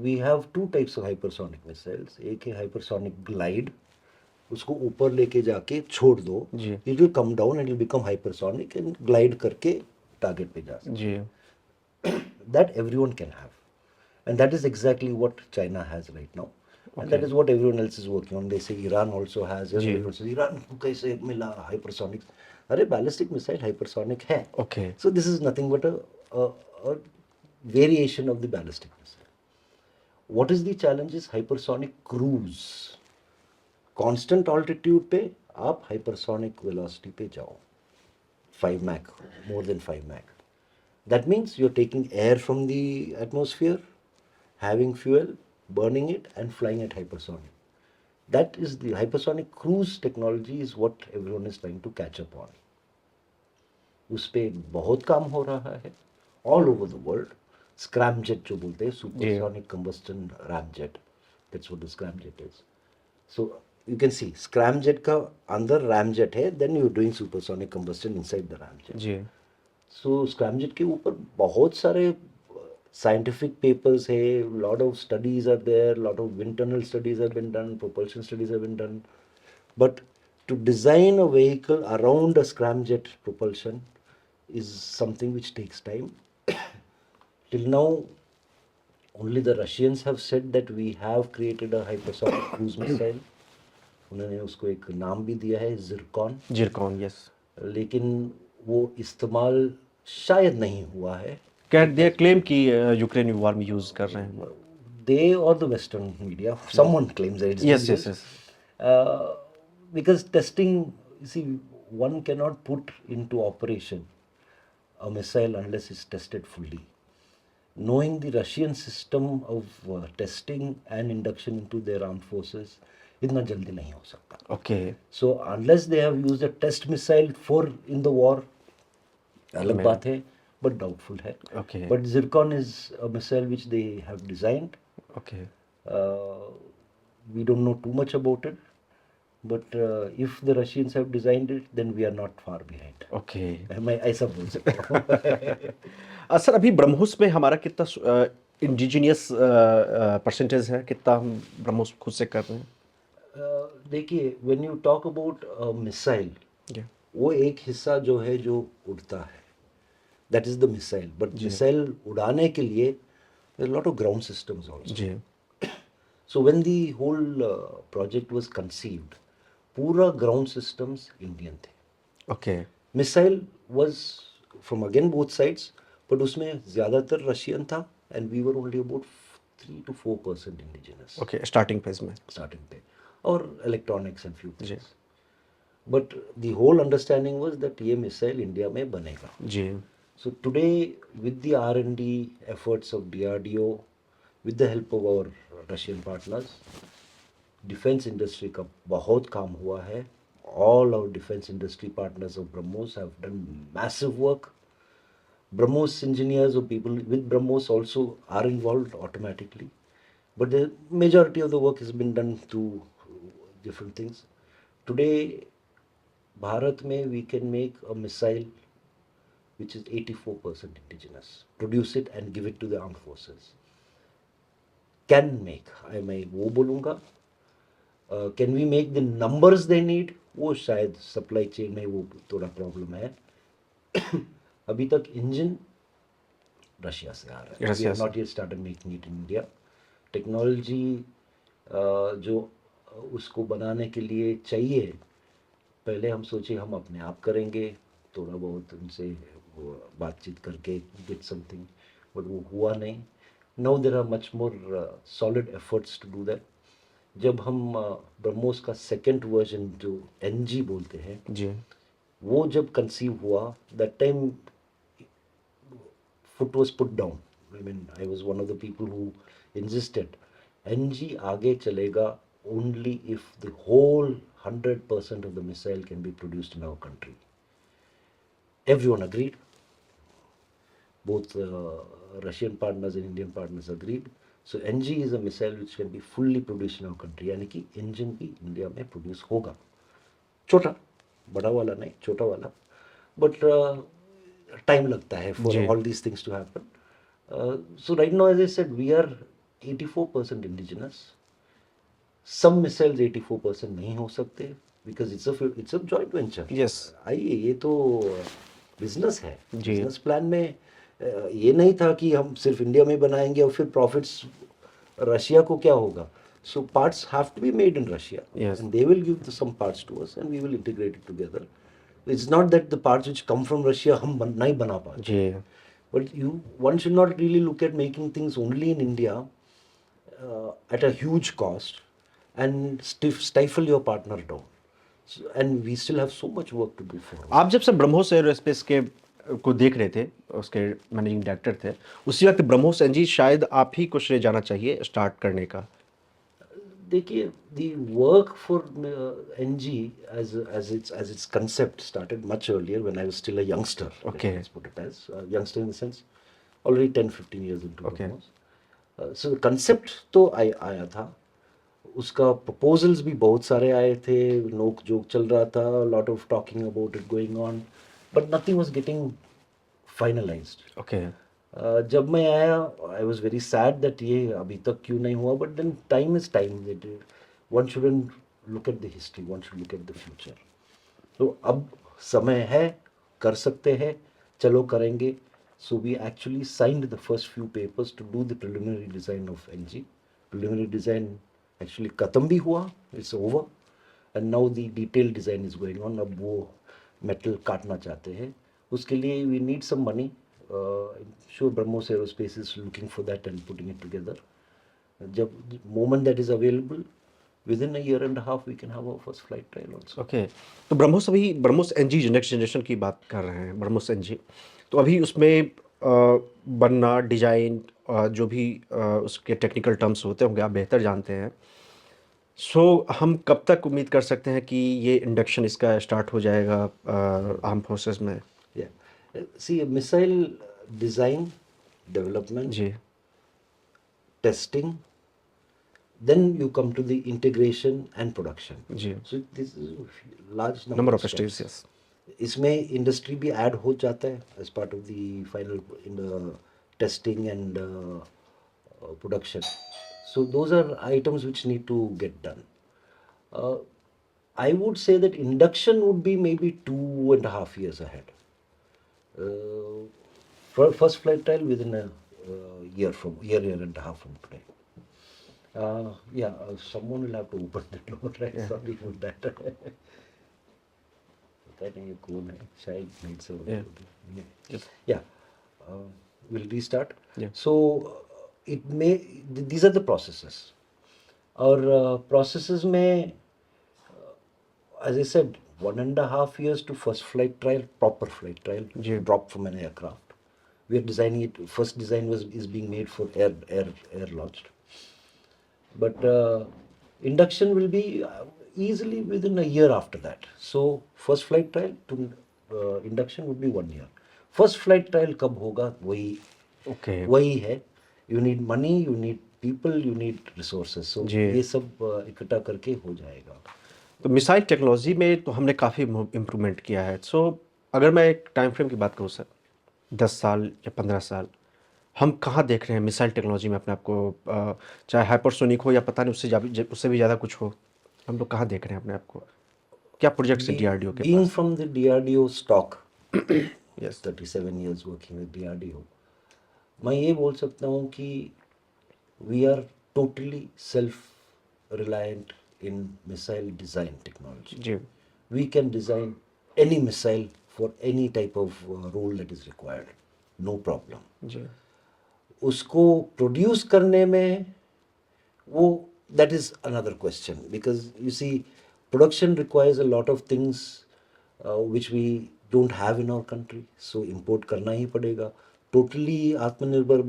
we have two types of hypersonic missiles. एक है hypersonic glide, उसको ऊपर लेके जाके छोड़ दो, जी। it will come down and it will become hypersonic and glide करके टारगेट पे जा सकते. जी That everyone can have, and that is exactly what China has right now, and that Okay. is what everyone else is working on. They say Iran also has. Ji. Everyone says Iran को कैसे मिला hypersonic? अरे ballistic missile hypersonic है. Okay So this is nothing but a variation of the ballistic missile. What is the challenge is hypersonic cruise. Constant altitude पे आप hypersonic velocity पे जाओ. 5 Mach, more than 5 Mach. That means you're taking air from the atmosphere, having fuel, burning it, and flying at hypersonic. That is the hypersonic cruise technology is what everyone is trying to catch up on. उस पे बहुत काम हो रहा है all over the world. Scramjet जो बोलते हैं supersonic combustion ramjet. That's what the scramjet is. So you can see scramjet का अंदर ramjet है, then you're doing supersonic combustion inside the ramjet. जी सो स्क्रैमजेट के ऊपर बहुत सारे साइंटिफिक पेपर्स है, lot of studies are there, lot of wind tunnel studies have been done, propulsion studies have been done, but to design a vehicle around a scramjet propulsion is something which takes time. Till now only the Russians have said that we have created a hypersonic cruise missile. उन्होंने उसको एक नाम भी दिया है Zircon, Zircon yes लेकिन वो इस्तेमाल शायद नहीं हुआ है. क्या दे क्लेम कि यूक्रेन वॉर में यूज कर रहे हैं They or the Western media, someone claims that it's yes been yes used. Yes Because testing, you see, one cannot put into operation a missile unless it's tested fully. Knowing the Russian system of testing and induction into their armed forces, इतना जल्दी नहीं हो सकता. Okay So unless they have used a test missile for in the war, अलग मैं- बात है, but doubtful है. Okay. But Zircon is a missile which they have designed. Okay We don't know too much about it, but if the Russians have designed it, then we are not far behind. Okay मैं ऐसा बोल सकता हूँ. Sir अभी ब्रह्मोस में हमारा कितना indigenous percentage है कितना हम ब्रह्मोस खुद से कर रहे हैं देखिए, when you talk about a missile, Yeah. वो एक हिस्सा जो है जो उड़ता है, that is the missile. But missile उड़ाने के लिए there are a lot of ground systems also. जी So when the whole project was conceived, पूरा ground systems Indian थे. Okay Missile was from again both sides, but उसमें ज़्यादातर Russian था and we were only about 3 to 4% indigenous okay starting phase में starting पे, or electronics and few जी things. But the whole understanding was that ये missile India में बनेगा. जी So today, with the R&D efforts of DRDO, with the help of our Russian partners, defense industry का बहुत काम हुआ है. All our defense industry partners of BrahMos have done massive work. BrahMos engineers or people with BrahMos also are involved automatically. But the majority of the work has been done through different things. Today, Bharat mein we can make a missile which is 84% indigenous, produce it and give it to the armed forces. Can make, मैं वो बोलूँगा. Can we make the numbers they need? वो शायद supply chain में वो थोड़ा problem है. अभी तक इंजन रशिया से आ रहा है. We रशिया have से. not yet started making it in India. Technology जो उसको बनाने के लिए चाहिए, पहले हम सोचे हम अपने आप करेंगे, थोड़ा बहुत उनसे बातचीत करके गेट समथिंग, बट वो हुआ नहीं. Now there are much more solid efforts to do that. जब हम ब्रह्मोस का सेकेंड वर्जन जो एनजी बोलते हैं, जी वो जब कंसीव हुआ, that time foot was put down. I mean, I was one of the people who insisted. NG आगे चलेगा only if the whole 100% of the missile can be produced in our country. Everyone agreed. Both Russian partners and Indian partners agreed. So NG is a missile which can be fully produced in our country. यानी कि engine भी India में produce होगा. छोटा, बड़ा वाला नहीं, छोटा वाला. बट टाइम लगता है फॉर जी all these things to happen. So right now, as I said, we are 84% indigenous. Some missiles 84% नहीं हो सकते because it's a joint venture. Yes आइए, ये तो बिजनेस है. जी बिजनेस प्लान में ये नहीं था कि हम सिर्फ इंडिया में बनाएंगे और फिर प्रॉफिट्स रशिया को क्या होगा. So parts have to be made in Russia, Yes. and they will give some parts to us, and we will integrate it together. It's not that the parts which come from Russia हम नहीं बना पाते. जी But one should not really look at making things only in India at a huge cost and stifle your partner down. So, and we still have so much work to do for. आप जब से BrahMos aerospace के को देख रहे थे, उसके managing director थे, उसी वक्त ब्रह्मोस एनजी शायद आप ही को श्रेय जाना चाहिए स्टार्ट करने का. देखिए, the work for NG as its concept started much earlier when I was still a youngster. Okay. Let's put it as youngster in the sense already 10-15 years into Okay. BrahMos. So the concept तो आया था. उसका proposals भी बहुत सारे आए थे, नोक जोक चल रहा था, lot of talking about it going on, but nothing was getting finalized. Okay जब मैं आया, I was very sad that ये अभी तक क्यों नहीं हुआ. But then time is time. One shouldn't look at the history, one should look at the future. तो अब समय है, कर सकते हैं, चलो करेंगे. So we actually signed the first few papers to do the preliminary design of NG. Preliminary design actually ख़त्म भी हुआ, it's over, and now the detail design is going on. अब वो मेटल काटना चाहते हैं, उसके लिए we need some money. Sure, BrahMos Aerospace is looking for that and putting it together. The moment that is available, within a year and a half, we can have our first flight trial also. Okay तो ब्रह्मोस अभी BrahMos NG next generation की बात कर रहे हैं. BrahMos NG तो अभी उसमें बनना डिजाइन जो भी उसके टेक्निकल टर्म्स होते होंगे आप बेहतर जानते हैं. सो हम कब तक उम्मीद कर सकते हैं कि ये इंडक्शन इसका स्टार्ट हो जाएगा आर्म फोर्सेस में. Yeah. See, missile design, development, जी testing, then you come to the integration and production. जी So this is a large number number of of steps. Stage yes इसमें इंडस्ट्री भी add हो जाता है as part of the final in testing and production. So those are items which need to get done. I would say that induction would be maybe 2.5 years ahead. For first flight trial within a year and a half from today. Someone will have to open the door, right? Yeah. Sorry for that. पता नहीं ये कौन है, शायद नहीं से. Yes. We'll restart. Yeah. So these are the processes. और processes में, as I said, 1.5 years to first flight trial, proper flight trial, ji. drop from an aircraft. We are designing it. First design is being made for air launched. But induction will be easily within a year after that. So first flight trial to induction would be 1 year. First flight trial कब होगा, okay वही है. You need money, you need people, you need resources. So जी. ये सब इकट्ठा करके हो जाएगा. तो मिसाइल टेक्नोलॉजी में तो हमने काफ़ी इम्प्रूवमेंट किया है. सो अगर मैं एक टाइम फ्रेम की बात करूँ सर, 10 साल या 15 साल हम कहाँ देख रहे हैं मिसाइल टेक्नोलॉजी में अपने आप को, चाहे हाइपरसोनिक हो या पता नहीं उससे भी ज़्यादा कुछ हो, हम लोग कहाँ देख रहे हैं अपने आप को, क्या प्रोजेक्ट्स है डीआरडीओ के Being pass. from the DRDO stock, yes 37 years working with DRDO, मैं ये बोल सकता हूँ कि we are totally self-reliant in missile design technology. Ji We can design any missile for any type of role that is required. No problem. जी उसको produce करने में वो that is another question, because you see production requires a lot of things which we don't have in our country, so import करना ही पड़ेगा. Totally आत्मनिर्भर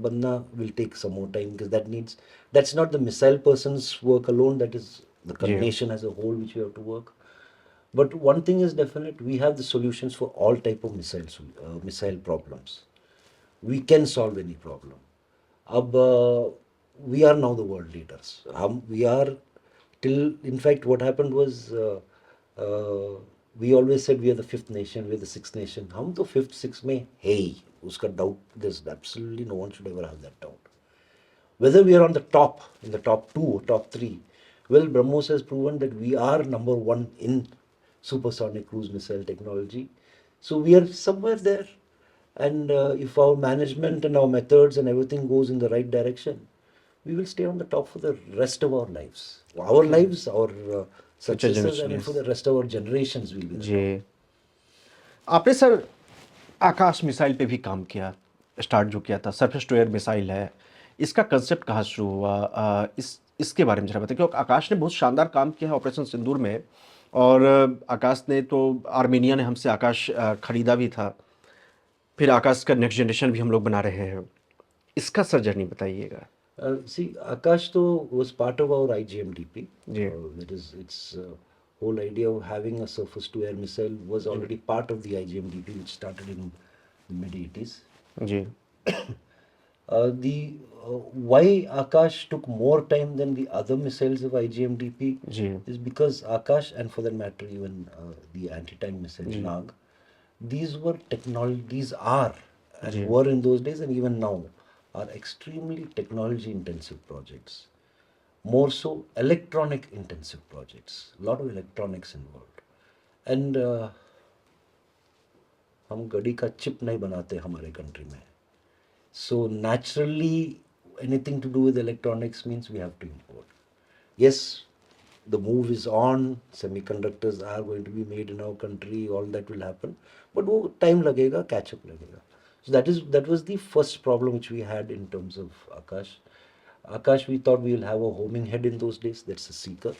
बनना will take some more time, because that's not the missile person's work alone, that is the ji nation as a whole which we have to work. But one thing is definite, we have the solutions for all type of missile problems. We can solve any problem. अब we are now the world leaders. हम we are till, in fact what happened was we always said we are the fifth nation, we are the sixth nation. हम तो fifth sixth में है ही, उसका doubt, there's absolutely no one should ever have that doubt. Whether we are on the top, in the top two or top three, well, BrahMos has proven that we are number one in supersonic cruise missile technology. So we are somewhere there. And if our management and our methods and everything goes in the right direction, we will stay on the top for the rest of our lives. Our lives, our future successors, generation and for yes the rest of our generations will be the जी top. आपने sir Akash missile पे भी काम किया start जो किया था surface to air missile है इसका कंसेप्ट कहाँ शुरू हुआ इसके बारे में जरा बताइए क्योंकि आकाश ने बहुत शानदार काम किया है ऑपरेशन सिंदूर में और आकाश ने तो आर्मेनिया ने हमसे आकाश खरीदा भी था फिर आकाश का नेक्स्ट जनरेशन भी हम लोग बना रहे हैं इसका सर जर्नी बताइएगा See, Akash though was part of our IGMDP. जी That is, its whole idea of having a surface-to-air missile was already part of the IGMDP, which started in the mid-80s. जी The why Akash took more time than the other missiles of IGMDP जी is because Akash, and for that matter even the anti-tank missile जी Nag, these were technology. These are and जी were in those days and even now are extremely technology-intensive projects. More so, electronic-intensive projects. A lot of electronics involved, and हम गड़ी का chip नहीं बनाते हमारे country में. So naturally, anything to do with electronics means we have to import. Yes, the move is on. Semiconductors are going to be made in our country. All that will happen, but वो time लगेगा, catch up लगेगा. So that was the first problem which we had in terms of Akash. Akash, we thought we will have a homing head in those days. That's a seeker.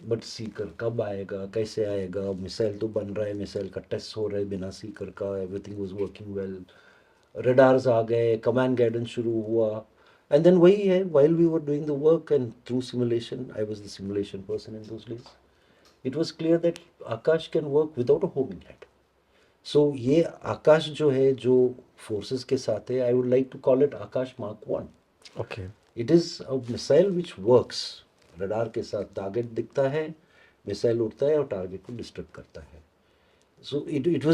But Sikar कब आएगा, कैसे आएगा? Missile तो बन रहा है, missile का test हो रहा है बिना सीकर का, everything was working well, radars आ गए, कमांड गाइडेंस शुरू हुआ. एंड देन वही है, while we were doing the work and through simulation, I was the simulation person in those days, it was clear that Akash can work without a homing head. So ये आकाश जो है, जो forces के साथ है, I would like to call it Akash mark 1. Okay it is a missile which works. Radar के साथ target दिखता है, मिसाइल उड़ता है और टारगेट को डिस्ट्रक्ट करता है. So it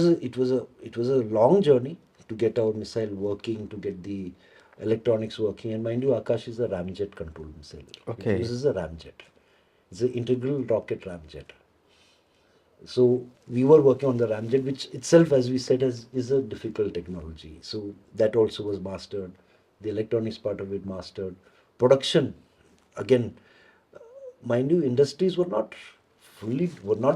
was a long journey to get our missile working, to get the electronics working. And mind you, Akash is a ramjet controlled missile. It okay uses a ramjet. It's an integral rocket ramjet. So we were working on the ramjet, which itself, as we said, is a difficult technology. So that also was mastered. The electronics part of it mastered. Production, again, mind you, industries were not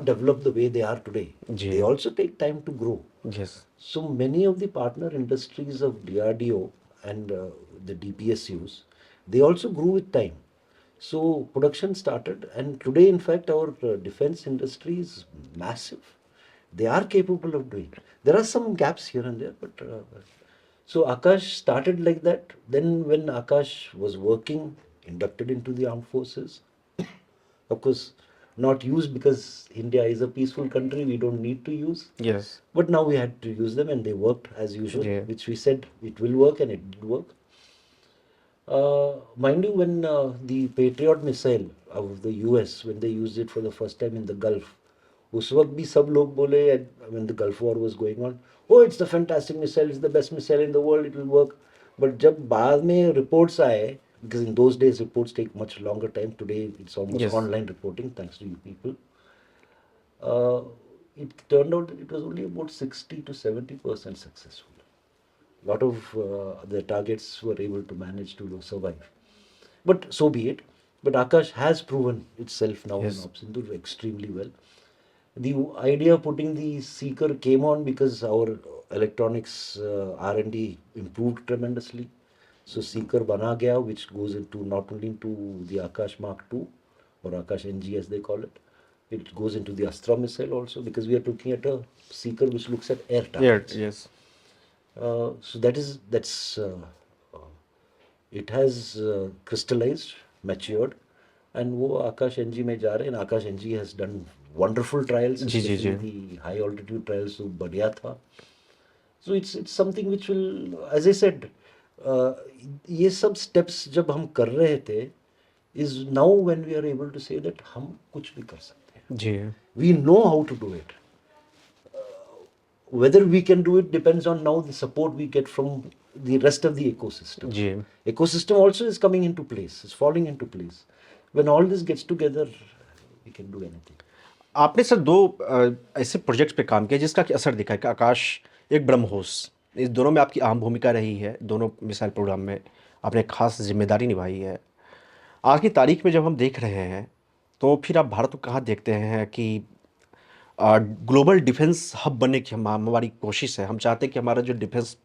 developed the way they are today. जी They also take time to grow. Yes So many of the partner industries of DRDO and the DPSUs, they also grew with time. So production started, and today, in fact, our defense industry is massive. They are capable of doing. There are some gaps here and there, but so Akash started like that. Then, when Akash was working, inducted into the armed forces, of course, not used because India is a peaceful country. We don't need to use. Yes But now we had to use them, and they worked as usual, जी which we said it will work, and it did work. Mind you, when the Patriot missile of the US, when they used it for the first time in the Gulf, उस वक्त भी सब लोग बोले, when the Gulf War was going on, oh, it's the fantastic missile, it's the best missile in the world, it will work. But जब बाद में reports आए, because in those days reports take much longer time, today it's almost yes online reporting, thanks to you people. uh, it turned out that it was only about 60 to 70% successful. A lot of the targets were able to manage to survive. But so be it. But Akash has proven itself now in yes Opsindur extremely well. The idea of putting the seeker came on because our electronics R&D improved tremendously. So seeker bana gaya, which goes into not only into the Akash Mark II or Akash NG as they call it. It goes into the Astra missile also, because we are looking at a seeker which looks at air Yeah, targets. yes. So that's it has crystallized, matured, and वो आकाश NG में जा रहे हैं. Akash NG has done wonderful trials, जी जी especially जी. the high altitude trials. तो बढ़िया था. So it's something which will, as I said, uh, ये सब steps जब हम कर रहे थे, is now when we are able to say that हम कुछ भी कर सकते हैं. जी We know how to do it. Whether we can do it depends on now the support we get from the rest of the ecosystem. जी. Ecosystem also is coming into place, is falling into place. When all this gets together, we can do anything. आपने sir दो ऐसे projects पे काम किया जिसका कि असर दिखा है कि आकाश एक ब्रह्मोस, इस दोनों में आपकी अहम भूमिका रही है, दोनों मिसाइल प्रोग्राम में आपने एक खास जिम्मेदारी निभाई है. आज की तारीख में जब हम देख रहे हैं तो फिर आप भारत को कहाँ देखते हैं कि ग्लोबल डिफेंस हब बनने की हमारी कोशिश है. हम चाहते हैं कि हमारा जो डिफेंस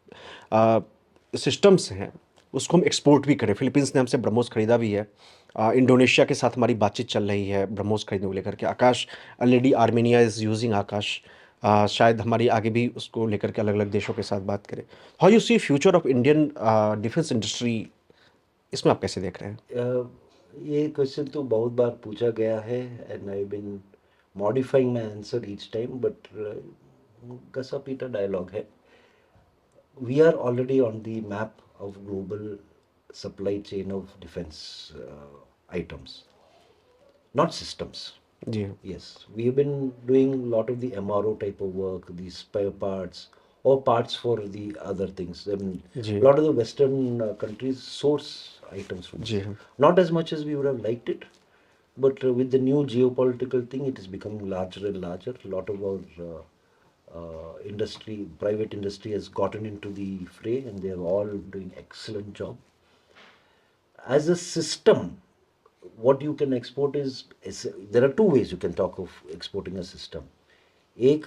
सिस्टम्स हैं उसको हम एक्सपोर्ट भी करें. फिलीपींस ने हमसे ब्रह्मोस खरीदा भी है. इंडोनेशिया के साथ हमारी बातचीत चल रही है ब्रह्मोस खरीदने को लेकर के. आकाश ऑलरेडी आर्मेनिया इज़ यूजिंग आकाश. शायद हमारी आगे भी उसको लेकर के अलग अलग देशों के साथ बात करें. How you see future of Indian defence industry, इसमें आप कैसे देख रहे हैं? ये क्वेश्चन तो बहुत बार पूछा गया है, and I been modifying my answer each time, but घसा पीटा डायलॉग है. We are already on the map of global supply chain of defense items, not systems. Ji Yes, we have been doing a lot of the MRO type of work, these spare parts or parts for the other things. I mean, ji a lot of the Western countries source items from us. Ji Not as much as we would have liked it, but with the new geopolitical thing, it is becoming larger and larger. A lot of our industry, private industry has gotten into the fray, and they are all doing excellent job. As a system, what you can export is there are two ways you can talk of exporting a system. एक,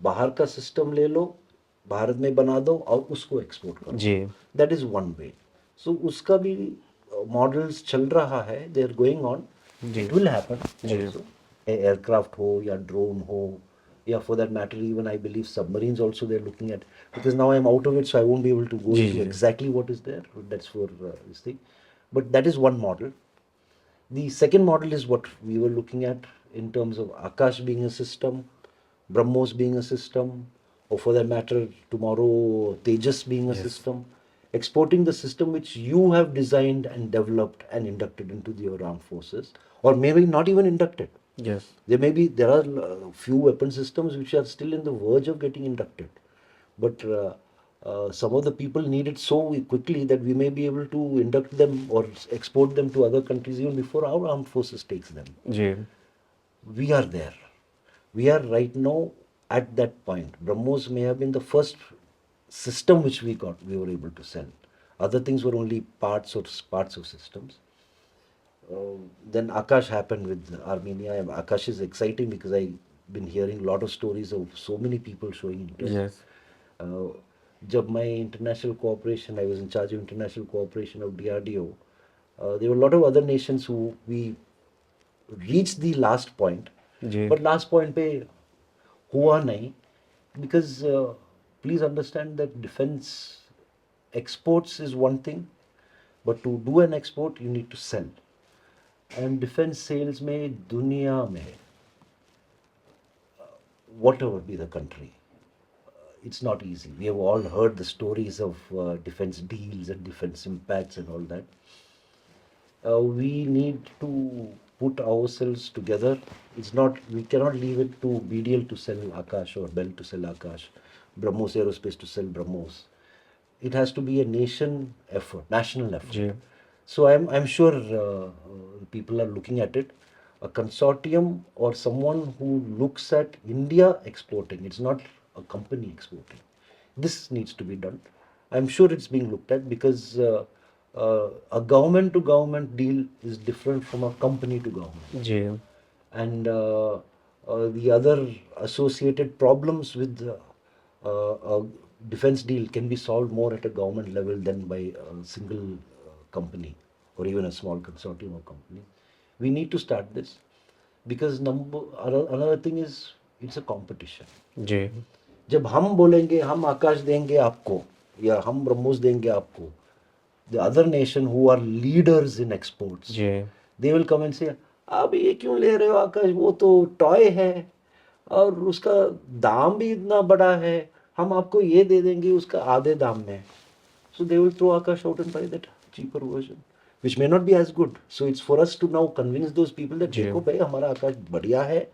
बाहर का system ले लो, भारत में बना दो और उसको export करो. जी that is one way. So उसका भी मॉडल्स चल रहा है, दे आर गोइंग ऑन. जी इट विल हैपन जी ऑल्सो. एयरक्राफ्ट हो या ड्रोन हो, या for that matter even I believe submarines also they're looking at, because now I'm out of it, so I won't be able to go जी into जी exactly what is there. That's for this thing. But that is one model. The second model is what we were looking at in terms of Akash being a system, BrahMos being a system, or for that matter, tomorrow Tejas being a Yes. system. Exporting the system which you have designed and developed and inducted into your armed forces, or maybe not even inducted. Yes There are few weapon systems which are still in the verge of getting inducted, but some of the people need it so quickly that we may be able to induct them or export them to other countries even before our armed forces takes them. जी We are there. We are right now at that point. BrahMos may have been the first system which we were able to sell. Other things were only parts of systems. Then Akash happened with Armenia. Akash is exciting because I've been hearing a lot of stories of so many people showing interest. Yes Uh, जब मैं international cooperation, I was in charge of international cooperation of DRDO. There were a lot of other nations who we reached the last point, ji but last point पे हुआ नहीं, because please understand that defense exports is one thing, but to do an export you need to sell. And defense sales में दुनिया में whatever be the country, it's not easy. We have all heard the stories of defense deals and defense impacts and all that. We need to put ourselves together. It's not, we cannot leave it to BDL to sell Akash or Bell to sell Akash, BrahMos Aerospace to sell BrahMos. It has to be a nation effort, national effort. Ji So I'm sure people are looking at it. A consortium or someone who looks at India exporting. It's not a company exporting. This needs to be done. I'm sure it's being looked at, because a government to government deal is different from a company to government. Ji And the other associated problems with a defense deal can be solved more at a government level than by a single company or even a small consortium of companies. We need to start this because another thing is it's a competition. जी जब हम बोलेंगे हम आकाश देंगे आपको या हम ब्रह्मोस देंगे आपको, the other nation who are leaders in exports, ji they will come and say, आप ये क्यों ले रहे हो आकाश, वो तो टॉय है और उसका दाम भी इतना बड़ा है, हम आपको ये दे देंगे उसका आधे दाम में. So they will throw Akash out and buy that cheaper version, which may not be as good. So it's for us to now convince those people that जी देखो भाई हमारा आकाश बढ़िया है,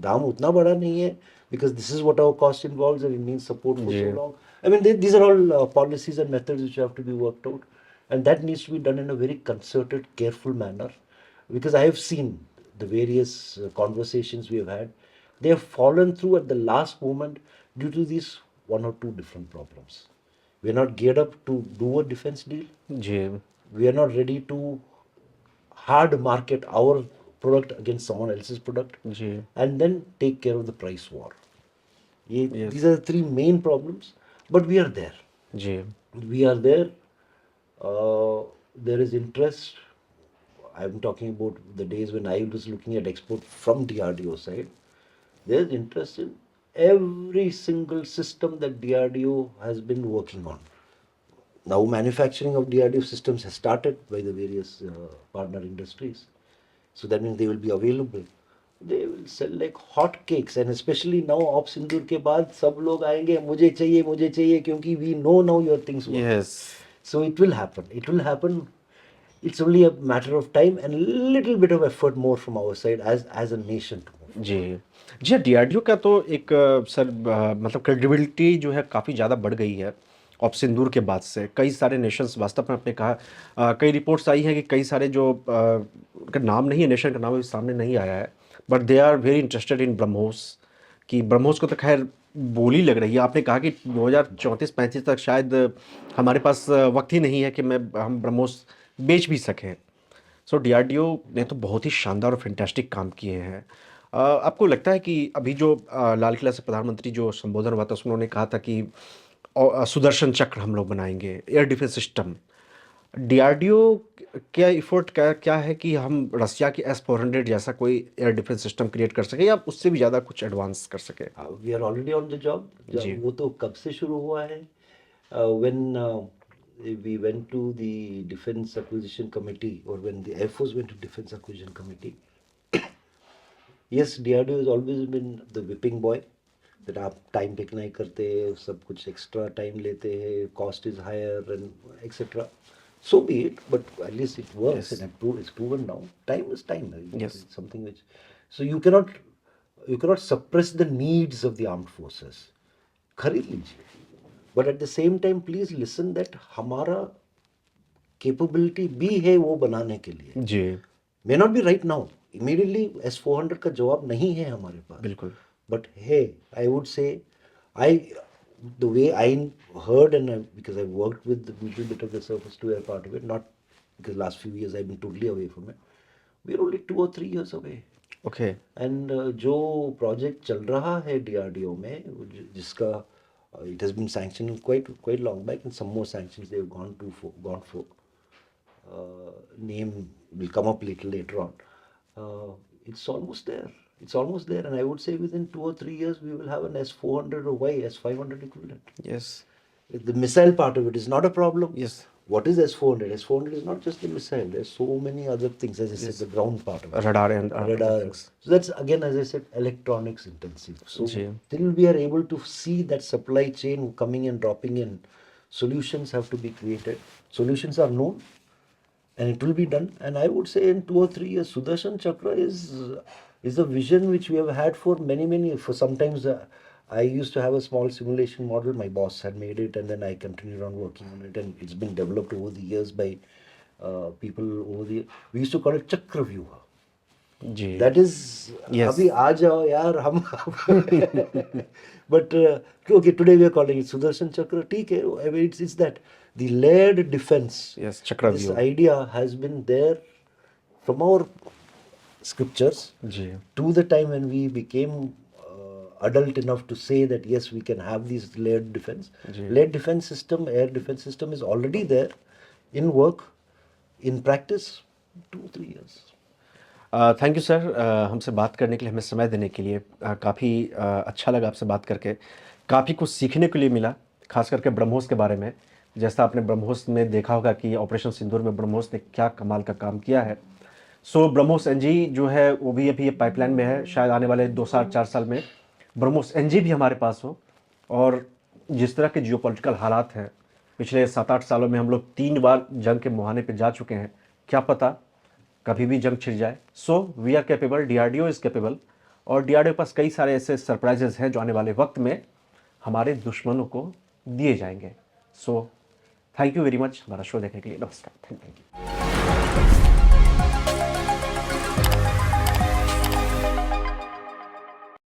दाम उतना बड़ा नहीं है, because this is what our cost involves and it means support for so जी long. I mean, these are all policies and methods which have to be worked out, and that needs to be done in a very concerted, careful manner, because I have seen the various conversations we have had. They have fallen through at the last moment due to these one or two different problems. We are not geared up to do a defense deal. जी We are not ready to hard market our product against someone else's product जी and then take care of the price war. Yes. These are the three main problems, but we are there. जी We are there. There is interest. I'm talking about the days when I was looking at export from DRDO side. There's interest in every single system that DRDO has been working on. Now manufacturing of DRDO systems has started by the various partner industries. So that means they will be available. They will sell like hot cakes, and especially now op Sindoor के बाद सब लोग आएंगे मुझे चाहिए क्योंकि we know now your things work. Yes So it will happen. It will happen. It's only a matter of time and a little bit of effort more from our side as a nation to move. जी जी DRDO का तो एक sir मतलब credibility जो है काफ़ी ज़्यादा बढ़ गई है ऑप सिंदूर के बाद से कई सारे नेशंस वास्तव में आपने कहा कई रिपोर्ट्स आई हैं कि कई सारे जो उनका नाम नहीं है नेशन का नाम अभी सामने नहीं आया है but they are very interested in BrahMos कि ब्रह्मोस को तो खैर बोली लग रही है आपने कहा कि 2034-35 तक शायद हमारे पास वक्त ही नहीं है कि हम ब्रह्मोस बेच भी सकें सो डीआरडीओ ने तो बहुत ही शानदार और फैंटास्टिक काम किए हैं आपको लगता है कि अभी जो लाल किला से प्रधानमंत्री जो संबोधन हुआ था उसमें उन्होंने कहा था कि सुदर्शन चक्र हम लोग बनाएंगे एयर डिफेंस सिस्टम डीआरडीओ क्या इफोर्ट क्या है कि हम रसिया की S-400 जैसा कोई एयर डिफेंस सिस्टम क्रिएट कर सके या उससे भी ज़्यादा कुछ एडवांस कर सके We are already on the job. जी वो तो कब से शुरू हुआ है? When we went to the Defense Acquisition Committee, or when the Air Force went to Defense Acquisition Committee, yes, DRDO has always been the whipping boy. That आप time pick नहीं करते, सब कुछ एक्स्ट्रा टाइम लेते हैं, cost is higher and etcetera. So be it, but at least it works Yes. and it's proven now. Time is time. Yes. It's something which, so you cannot suppress the needs of the armed forces. खरीद लीजिए, but at the same time please listen that हमारा capability भी है वो बनाने के लिए. जी May not be right now. Immediately S-400 का जवाब नहीं है हमारे पास. बिल्कुल But hey, I would say, the way I heard because I worked with a little bit of the surface to air part of it, not because last few years I've been totally away from it. We're only 2 or 3 years away. Okay And जो project चल रहा है DRDO में, जिसका it has been sanctioned quite long back, and some more sanctions they've gone for. Name will come up little later on. It's almost there. It's almost there, and I would say within 2 or 3 years we will have an S-400 or S-500 equivalent. Yes The missile part of it is not a problem. Yes What is S-400? S-400 is not just the missile. There's so many other things, as I said, the ground part of it. Radar and Radar. So that's again, as I said, electronics intensive. So जी. till we are able to see that supply chain coming and dropping in, solutions have to be created. Solutions are known, and it will be done. And I would say in 2 or 3 years, Sudarshan Chakra is a vision which we have had for many. For sometimes I used to have a small simulation model. My boss had made it, and then I continued on working on it, and it's been developed over the years by people over the. We used to call it Chakra Vyuha. जी That is, Yes. अभी आ जाओ यार हम. But okay, today we are calling it Sudarshan Chakra. ठीक है, I mean, it's that the layered defense. Yes Chakravyuha This idea has been there from our scriptures जी to the time when we became adult enough to say that yes, we can have these layered defense. जी Layered defense system, air defense system is already there in work, in practice, 2-3 years. Thank you sir, हमसे बात करने के लिए, हमें समय देने के लिए। काफ़ी अच्छा लगा आपसे बात करके, काफ़ी कुछ सीखने के लिए मिला, खास करके ब्रह्मोस के बारे में। जैसा आपने ब्रह्मोस में देखा होगा कि ऑपरेशन सिंदूर में ब्रह्मोस ने क्या कमाल का काम किया है। सो ब्रह्मोस एनजी जो है वो भी अभी पाइपलाइन में है, शायद आने वाले 2 साल 4 साल में ब्रह्मोस एनजी भी हमारे पास हो। और जिस तरह के जियोपॉलिटिकल हालात हैं, पिछले 7-8 सालों में हम लोग 3 बार जंग के मुहाने पे जा चुके हैं, क्या पता कभी भी जंग छिड़ जाए। So we are capable, DRDO is capable, और डीआरडीओ के पास कई सारे ऐसे सरप्राइजेज हैं जो आने वाले वक्त में हमारे दुश्मनों को दिए जाएंगे। So thank you very much हमारा शो देखने के लिए। नमस्कार, थैंक यू।